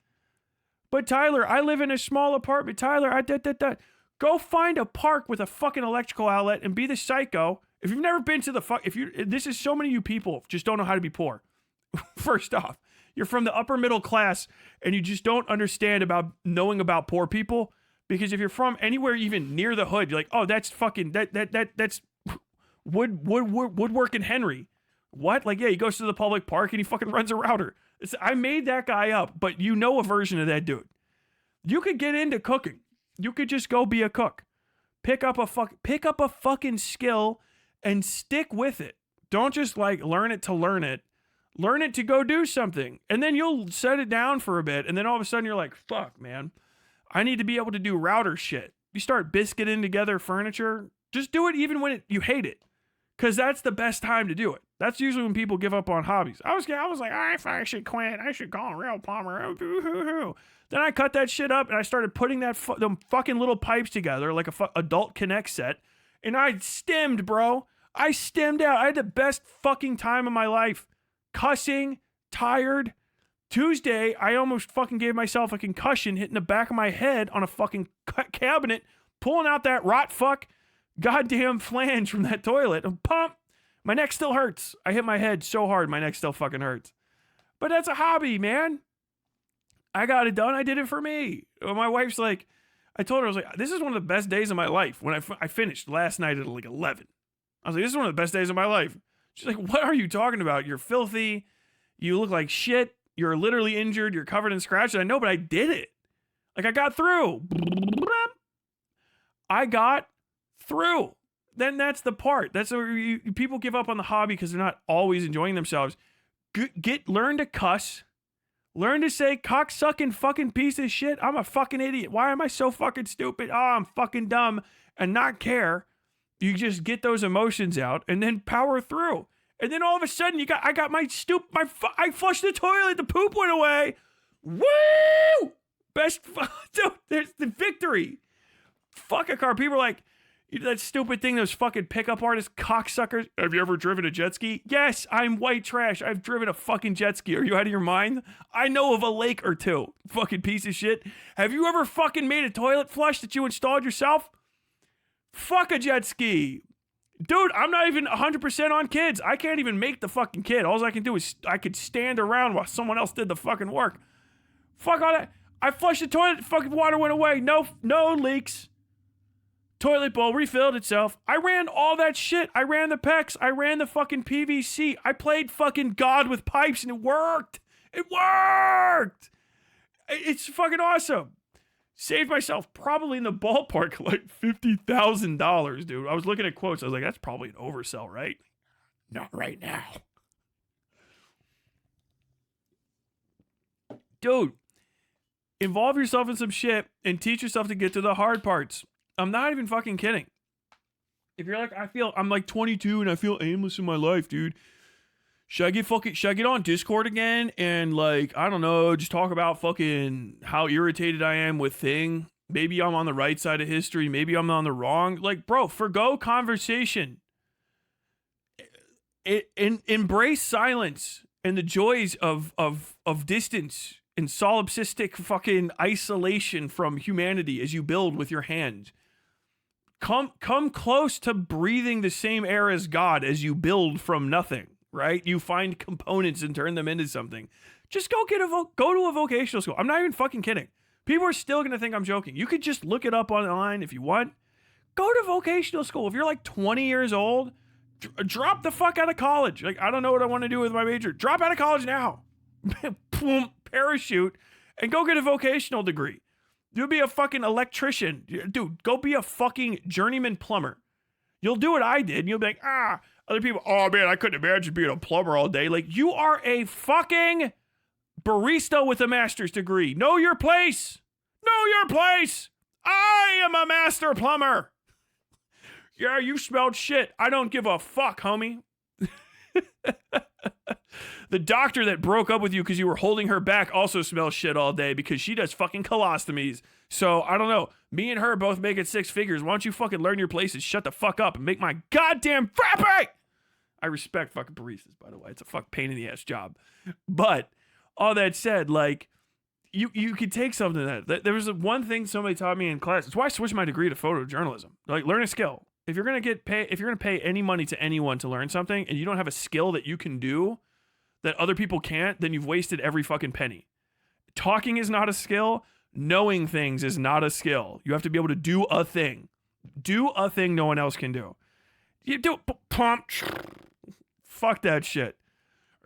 But Tyler, I live in a small apartment. Tyler, go find a park with a fucking electrical outlet and be the psycho. If you've never been to this is so many of you people just don't know how to be poor. First off, you're from the upper middle class and you just don't understand about knowing about poor people. Because if you're from anywhere even near the hood, you're like, oh, that's fucking that's woodworking Henry. What? Like, yeah, he goes to the public park and he fucking runs a router. I made that guy up, but you know a version of that dude. You could get into cooking. You could just go be a cook. Pick up a fucking skill and stick with it. Don't just like learn it to learn it. Learn it to go do something. And then you'll set it down for a bit. And then all of a sudden you're like, fuck, man. I need to be able to do router shit. You start biscuiting together furniture. Just do it even when you hate it. Because that's the best time to do it. That's usually when people give up on hobbies. I was like, I should quit. I should call a real plumber. Then I cut that shit up and I started putting them fucking little pipes together like a adult Connect set. And I stemmed, bro. I stemmed out. I had the best fucking time of my life. Cussing, tired. Tuesday, I almost fucking gave myself a concussion hitting the back of my head on a fucking cabinet, pulling out that rot fuck goddamn flange from that toilet. And pump. My neck still hurts. I hit my head so hard, my neck still fucking hurts. But that's a hobby, man. I got it done. I did it for me. My wife's like, I told her, I was like, this is one of the best days of my life. When I finished last night at like 11. I was like, this is one of the best days of my life. She's like, what are you talking about? You're filthy. You look like shit. You're literally injured. You're covered in scratches. I know, but I did it. Like, I got through. I got through. Then that's the part. That's where people give up on the hobby because they're not always enjoying themselves. Learn to cuss. Learn to say cocksucking fucking piece of shit. I'm a fucking idiot. Why am I so fucking stupid? Oh, I'm fucking dumb and not care. You just get those emotions out and then power through. And then all of a sudden I flushed the toilet, the poop went away. Woo! Dude, there's the victory. Fuck a car. People are like, that stupid thing, those fucking pickup artist cocksuckers. Have you ever driven a jet ski? Yes, I'm white trash. I've driven a fucking jet ski. Are you out of your mind? I know of a lake or two. Fucking piece of shit. Have you ever fucking made a toilet flush that you installed yourself? Fuck a jet ski. Dude, I'm not even 100% on kids. I can't even make the fucking kid. All I can do is I could stand around while someone else did the fucking work. Fuck all that. I flushed the toilet, fucking water went away. No leaks. Toilet bowl refilled itself. I ran all that shit. I ran the PEX. I ran the fucking PVC. I played fucking God with pipes and it worked. It worked. It's fucking awesome. Saved myself probably in the ballpark like $50,000, dude. I was looking at quotes. I was like, that's probably an oversell, right? Not right now. Dude, involve yourself in some shit and teach yourself to get to the hard parts. I'm not even fucking kidding. If you're like, I'm like 22 and I feel aimless in my life, dude. Should I get on Discord again and like, I don't know, just talk about fucking how irritated I am with thing? Maybe I'm on the right side of history. Maybe I'm on the wrong. Like, bro, forgo conversation. Embrace silence and the joys of distance and solipsistic fucking isolation from humanity as you build with your hand. Come close to breathing the same air as God as you build from nothing. Right? You find components and turn them into something. Just go to a vocational school. I'm not even fucking kidding. People are still going to think I'm joking. You could just look it up online if you want. Go to vocational school. If you're like 20 years old, drop the fuck out of college. Like, I don't know what I want to do with my major. Drop out of college now. Boom, parachute, and go get a vocational degree. You'll be a fucking electrician. Dude, go be a fucking journeyman plumber. You'll do what I did, and you'll be like, other people, oh man, I couldn't imagine being a plumber all day. Like, you are a fucking barista with a master's degree. Know your place. Know your place. I am a master plumber. Yeah, you smelled shit. I don't give a fuck, homie. The doctor that broke up with you because you were holding her back also smells shit all day because she does fucking colostomies. So, I don't know. Me and her both making 6 figures. Why don't you fucking learn your place and shut the fuck up and make my goddamn frappe? I respect fucking baristas, by the way. It's a fucking pain in the ass job. But, all that said, like, you could take something that there was one thing somebody taught me in class. It's why I switched my degree to photojournalism. Like, learn a skill. If you're going to pay any money to anyone to learn something and you don't have a skill that you can do that other people can't, then you've wasted every fucking penny. Talking is not a skill. Knowing things is not a skill. You have to be able to do a thing. Do a thing no one else can do. You do pump. Fuck that shit.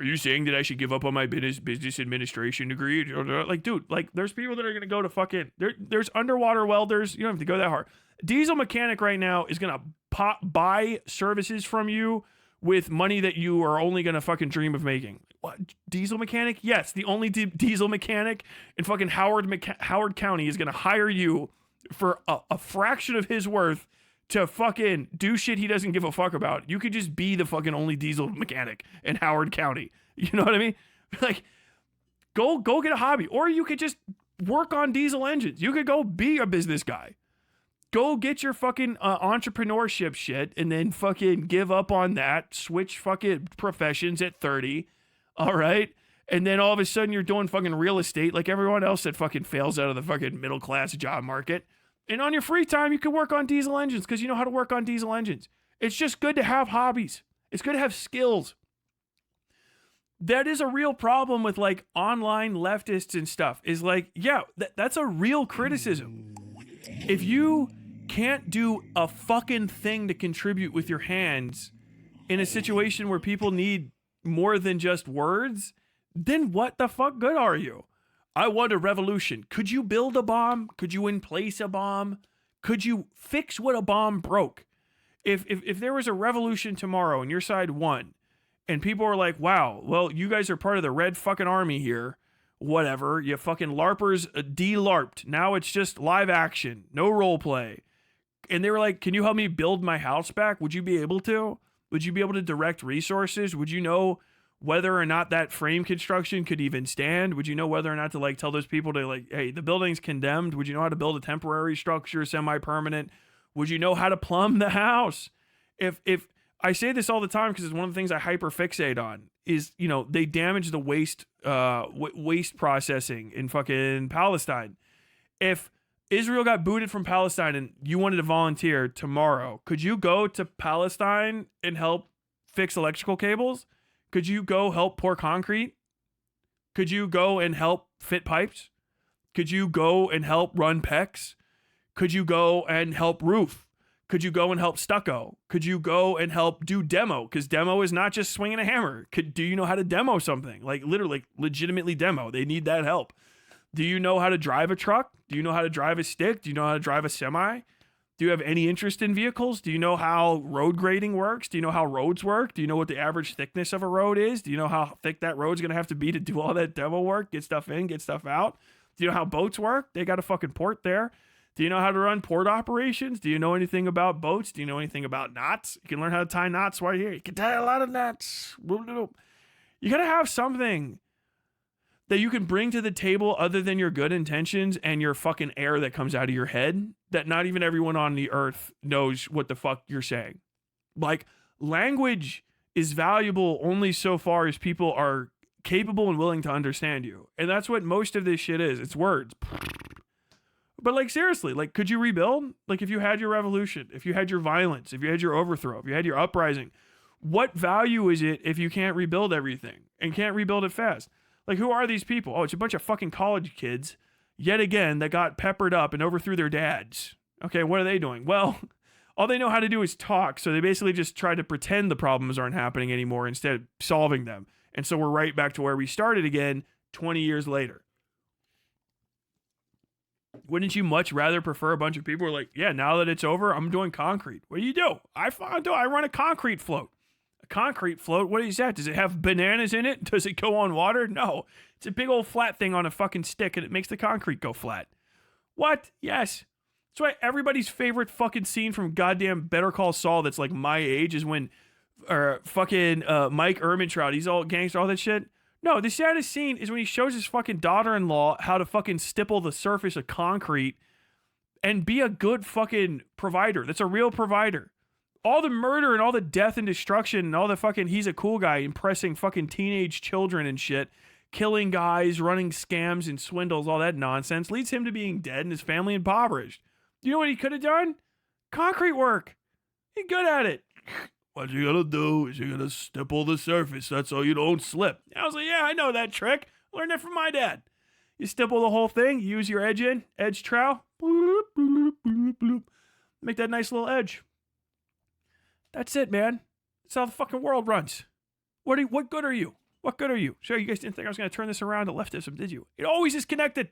Are you saying that I should give up on my business administration degree? Like, dude, like, there's people that are going to go to fucking, there's underwater welders. You don't have to go that hard. Diesel mechanic right now is going to buy services from you with money that you are only going to fucking dream of making. What? Diesel mechanic? Yes, the only diesel mechanic in fucking Howard County is going to hire you for a fraction of his worth to fucking do shit he doesn't give a fuck about. You could just be the fucking only diesel mechanic in Howard County. You know what I mean? Like, go get a hobby. Or you could just work on diesel engines. You could go be a business guy. Go get your fucking entrepreneurship shit and then fucking give up on that. Switch fucking professions at 30. All right? And then all of a sudden you're doing fucking real estate like everyone else that fucking fails out of the fucking middle class job market. And on your free time, you can work on diesel engines because you know how to work on diesel engines. It's just good to have hobbies. It's good to have skills. That is a real problem with like online leftists and stuff is like, yeah, that's a real criticism. If you can't do a fucking thing to contribute with your hands in a situation where people need more than just words, then what the fuck good are you? I want a revolution. Could you build a bomb? Could you emplace a bomb? Could you fix what a bomb broke? If there was a revolution tomorrow and your side won, and people are like, wow, well, you guys are part of the red fucking army here. Whatever. You fucking LARPers de-LARPed. Now it's just live action. No role play. And they were like, can you help me build my house back? Would you be able to? Would you be able to direct resources? Would you know whether or not that frame construction could even stand? Would you know whether or not to like tell those people to like, hey, the building's condemned? Would you know how to build a temporary structure, semi-permanent? Would you know how to plumb the house? If I say this all the time because it's one of the things I hyperfixate on is, you know, they damage the waste processing in fucking Palestine. If Israel got booted from Palestine and you wanted to volunteer tomorrow, could you go to Palestine and help fix electrical cables? Could you go help pour concrete? Could you go and help fit pipes? Could you go and help run PEX? Could you go and help roof? Could you go and help stucco? Could you go and help do demo? Because demo is not just swinging a hammer. Do you know how to demo something? Like literally, legitimately demo. They need that help. Do you know how to drive a truck? Do you know how to drive a stick? Do you know how to drive a semi? Do you have any interest in vehicles? Do you know how road grading works? Do you know how roads work? Do you know what the average thickness of a road is? Do you know how thick that road's going to have to be to do all that demo work? Get stuff in, get stuff out? Do you know how boats work? They got a fucking port there. Do you know how to run port operations? Do you know anything about boats? Do you know anything about knots? You can learn how to tie knots right here. You can tie a lot of knots. You got to have something that you can bring to the table other than your good intentions and your fucking air that comes out of your head that not even everyone on the earth knows what the fuck you're saying. Like, language is valuable only so far as people are capable and willing to understand you. And that's what most of this shit is. It's words. But like, seriously, like, could you rebuild? Like, if you had your revolution, if you had your violence, if you had your overthrow, if you had your uprising, what value is it if you can't rebuild everything and can't rebuild it fast? Like, who are these people? Oh, it's a bunch of fucking college kids, yet again, that got peppered up and overthrew their dads. Okay, what are they doing? Well, all they know how to do is talk, so they basically just try to pretend the problems aren't happening anymore instead of solving them. And so we're right back to where we started again 20 years later. Wouldn't you much rather prefer a bunch of people who are like, yeah, now that it's over, I'm doing concrete. What do you do? I run a concrete float. Concrete float, what is that? Does it have bananas in it? Does it go on water? No. It's a big old flat thing on a fucking stick and it makes the concrete go flat. What? Yes. That's why everybody's favorite fucking scene from goddamn Better Call Saul that's like my age is when fucking Mike Ehrmantraut, he's all gangster, all that shit. No, the saddest scene is when he shows his fucking daughter-in-law how to fucking stipple the surface of concrete and be a good fucking provider. That's a real provider. All the murder and all the death and destruction and all the fucking he's a cool guy impressing fucking teenage children and shit, killing guys, running scams and swindles, all that nonsense leads him to being dead and his family impoverished. You know what he could have done? Concrete work. He's good at it. What you gotta do is you gotta stipple the surface. That's so you don't slip. I was like, yeah, I know that trick. I learned that from my dad. You stipple the whole thing, use your edge trowel, bloop, bloop, bloop, bloop. Make that nice little edge. That's it, man. That's how the fucking world runs. What good are you? What good are you? Sure, you guys didn't think I was going to turn this around to leftism, did you? It always is connected.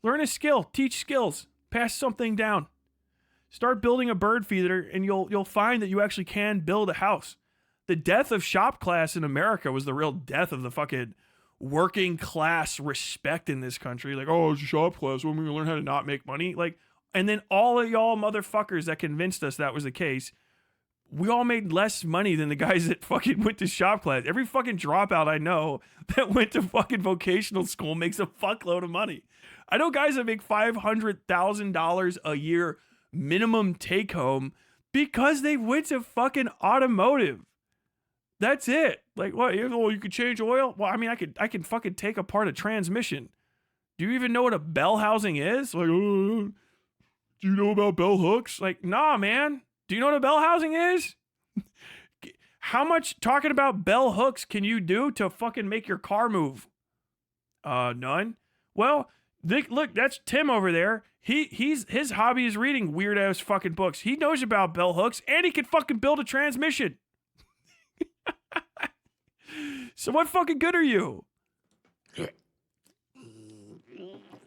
Learn a skill. Teach skills. Pass something down. Start building a bird feeder, and you'll find that you actually can build a house. The death of shop class in America was the real death of the fucking working class respect in this country. Like, oh, it's a shop class. When we learn how to not make money. Like, and then all of y'all motherfuckers that convinced us that was the case, we all made less money than the guys that fucking went to shop class. Every fucking dropout I know that went to fucking vocational school makes a fuckload of money. I know guys that make $500,000 a year minimum take home because they went to fucking automotive. That's it. Like, what? Oh, you could change oil? Well, I mean, I can fucking take apart a transmission. Do you even know what a bell housing is? Like, do you know about bell hooks? Like, nah, man. Do you know what a bell housing is? How much talking about bell hooks can you do to fucking make your car move? None. Well, look, that's Tim over there. His hobby is reading weird ass fucking books. He knows about bell hooks and he can fucking build a transmission. So what fucking good are you?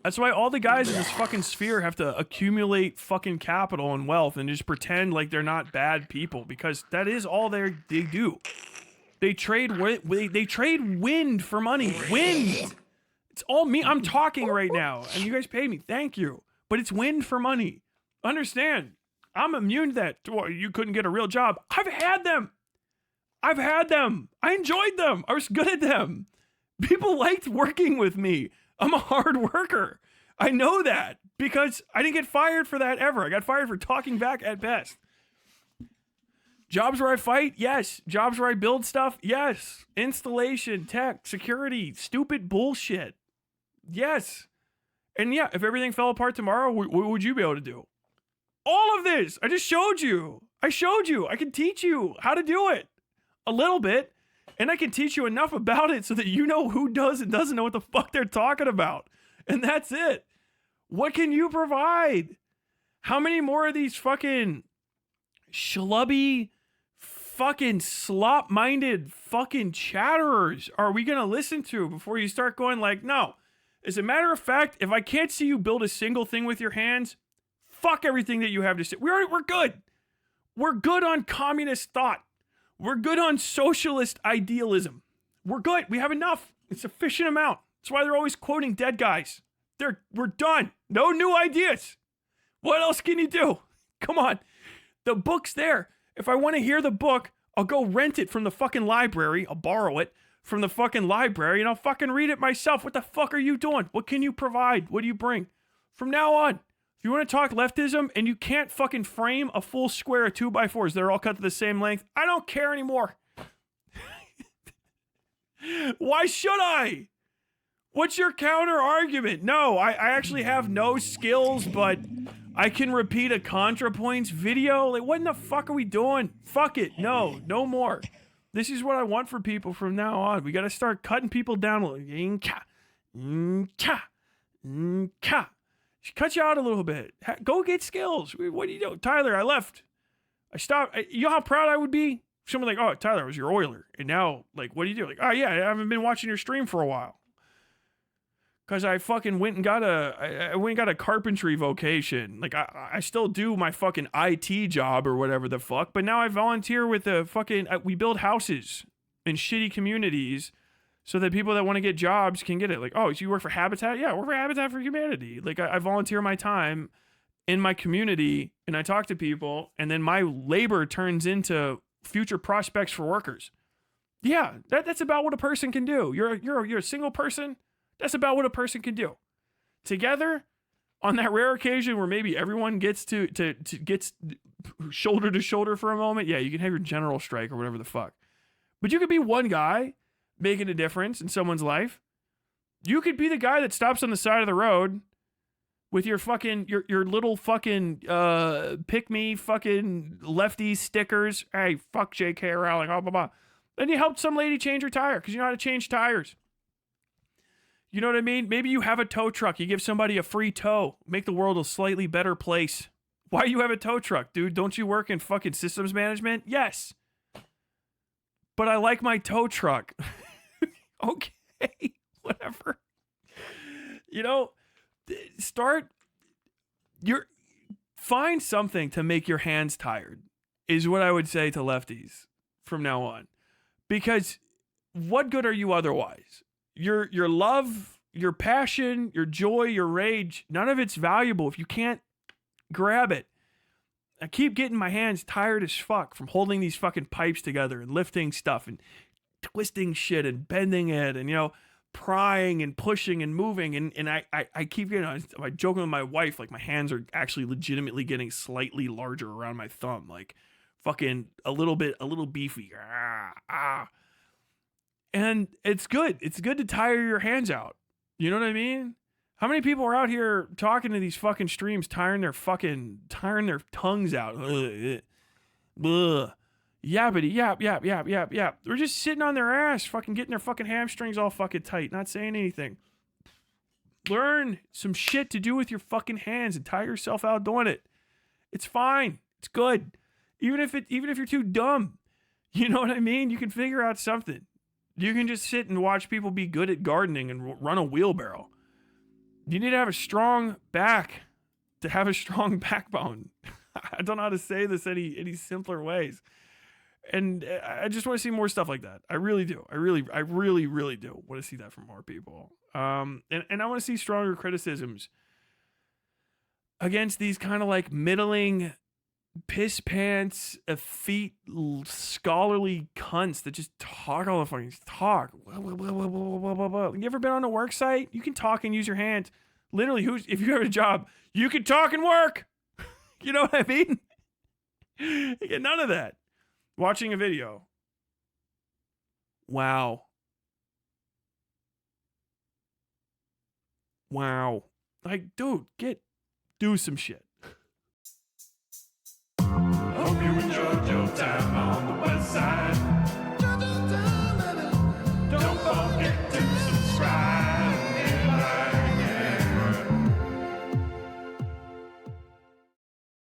That's why all the guys in this fucking sphere have to accumulate fucking capital and wealth and just pretend like they're not bad people, because that is all they do. They trade wind for money. Wind. It's all me. I'm talking right now and you guys pay me. Thank you. But it's wind for money. Understand. I'm immune to that. Well, you couldn't get a real job. I've had them. I enjoyed them. I was good at them. People liked working with me. I'm a hard worker. I know that because I didn't get fired for that ever. I got fired for talking back at best. Jobs where I fight? Yes. Jobs where I build stuff? Yes. Installation, tech, security, stupid bullshit. Yes. And yeah, if everything fell apart tomorrow, what would you be able to do? All of this. I just showed you. I can teach you how to do it. A little bit. And I can teach you enough about it so that you know who does and doesn't know what the fuck they're talking about. And that's it. What can you provide? How many more of these fucking schlubby, fucking slop-minded fucking chatterers are we going to listen to before you start going like, no. As a matter of fact, if I can't see you build a single thing with your hands, fuck everything that you have to say. We're good. We're good on communist thought. We're good on socialist idealism. We're good. We have enough. It's a sufficient amount. That's why they're always quoting dead guys. We're done. No new ideas. What else can you do? Come on. The book's there. If I want to hear the book, I'll go rent it from the fucking library. I'll borrow it from the fucking library and I'll fucking read it myself. What the fuck are you doing? What can you provide? What do you bring? From now on, if you want to talk leftism and you can't fucking frame a full square of 2x4s, they're all cut to the same length, I don't care anymore. Why should I? What's your counter argument? No, I actually have no skills, but I can repeat a ContraPoints video. Like, what in the fuck are we doing? Fuck it. No more. This is what I want for people from now on. We got to start cutting people down. Cut you out a little bit. Go get skills. What do you do? Tyler, I left. I stopped. You know how proud I would be? Someone like, oh, Tyler, I was your oiler. And now, like, what do you do? Like, oh, yeah, I haven't been watching your stream for a while. Because I fucking went and got a carpentry vocation. Like, I still do my fucking IT job or whatever the fuck. But now I volunteer with the fucking, we build houses in shitty communities so that people that want to get jobs can get it. Like, oh, so you work for Habitat? Yeah, I work for Habitat for Humanity. Like, I volunteer my time in my community and I talk to people and then my labor turns into future prospects for workers. Yeah, that's about what a person can do. You're a single person. That's about what a person can do. Together, on that rare occasion where maybe everyone gets gets shoulder to shoulder for a moment, yeah, you can have your general strike or whatever the fuck. But you could be one guy making a difference in someone's life. You could be the guy that stops on the side of the road with your fucking your little fucking pick me fucking lefty stickers. Hey, fuck J.K. Rowling, blah blah blah. Then you helped some lady change her tire because you know how to change tires. You know what I mean? Maybe you have a tow truck. You give somebody a free tow. Make the world a slightly better place. Why you have a tow truck, dude? Don't you work in fucking systems management? Yes. But I like my tow truck. Okay. Whatever. You know, find something to make your hands tired is what I would say to lefties from now on. Because what good are you otherwise? Your love, your passion, your joy, your rage, none of it's valuable if you can't grab it. I keep getting my hands tired as fuck from holding these fucking pipes together and lifting stuff and twisting shit and bending it and, you know, prying and pushing and moving. And I keep getting, I'm joking with my wife, like my hands are actually legitimately getting slightly larger around my thumb. Like fucking a little beefy. And it's good. It's good to tire your hands out. You know what I mean? How many people are out here talking to these fucking streams, tiring their tongues out? Ugh. Yappity, yap. They're just sitting on their ass, fucking getting their fucking hamstrings all fucking tight, not saying anything. Learn some shit to do with your fucking hands and tire yourself out doing it. It's fine. It's good. Even if you're too dumb, you know what I mean? You can figure out something. You can just sit and watch people be good at gardening and run a wheelbarrow. You need to have a strong back to have a strong backbone. I don't know how to say this any simpler ways. And I just want to see more stuff like that. I really do. I really do want to see that from more people. And I want to see stronger criticisms against these kind of like middling piss pants, effete, scholarly cunts that just talk all the fucking talk. You ever been on a work site? You can talk and use your hands. Literally, if you have a job, you can talk and work. You know what I mean? You get none of that. Watching a video. Wow. Like, dude, do some shit.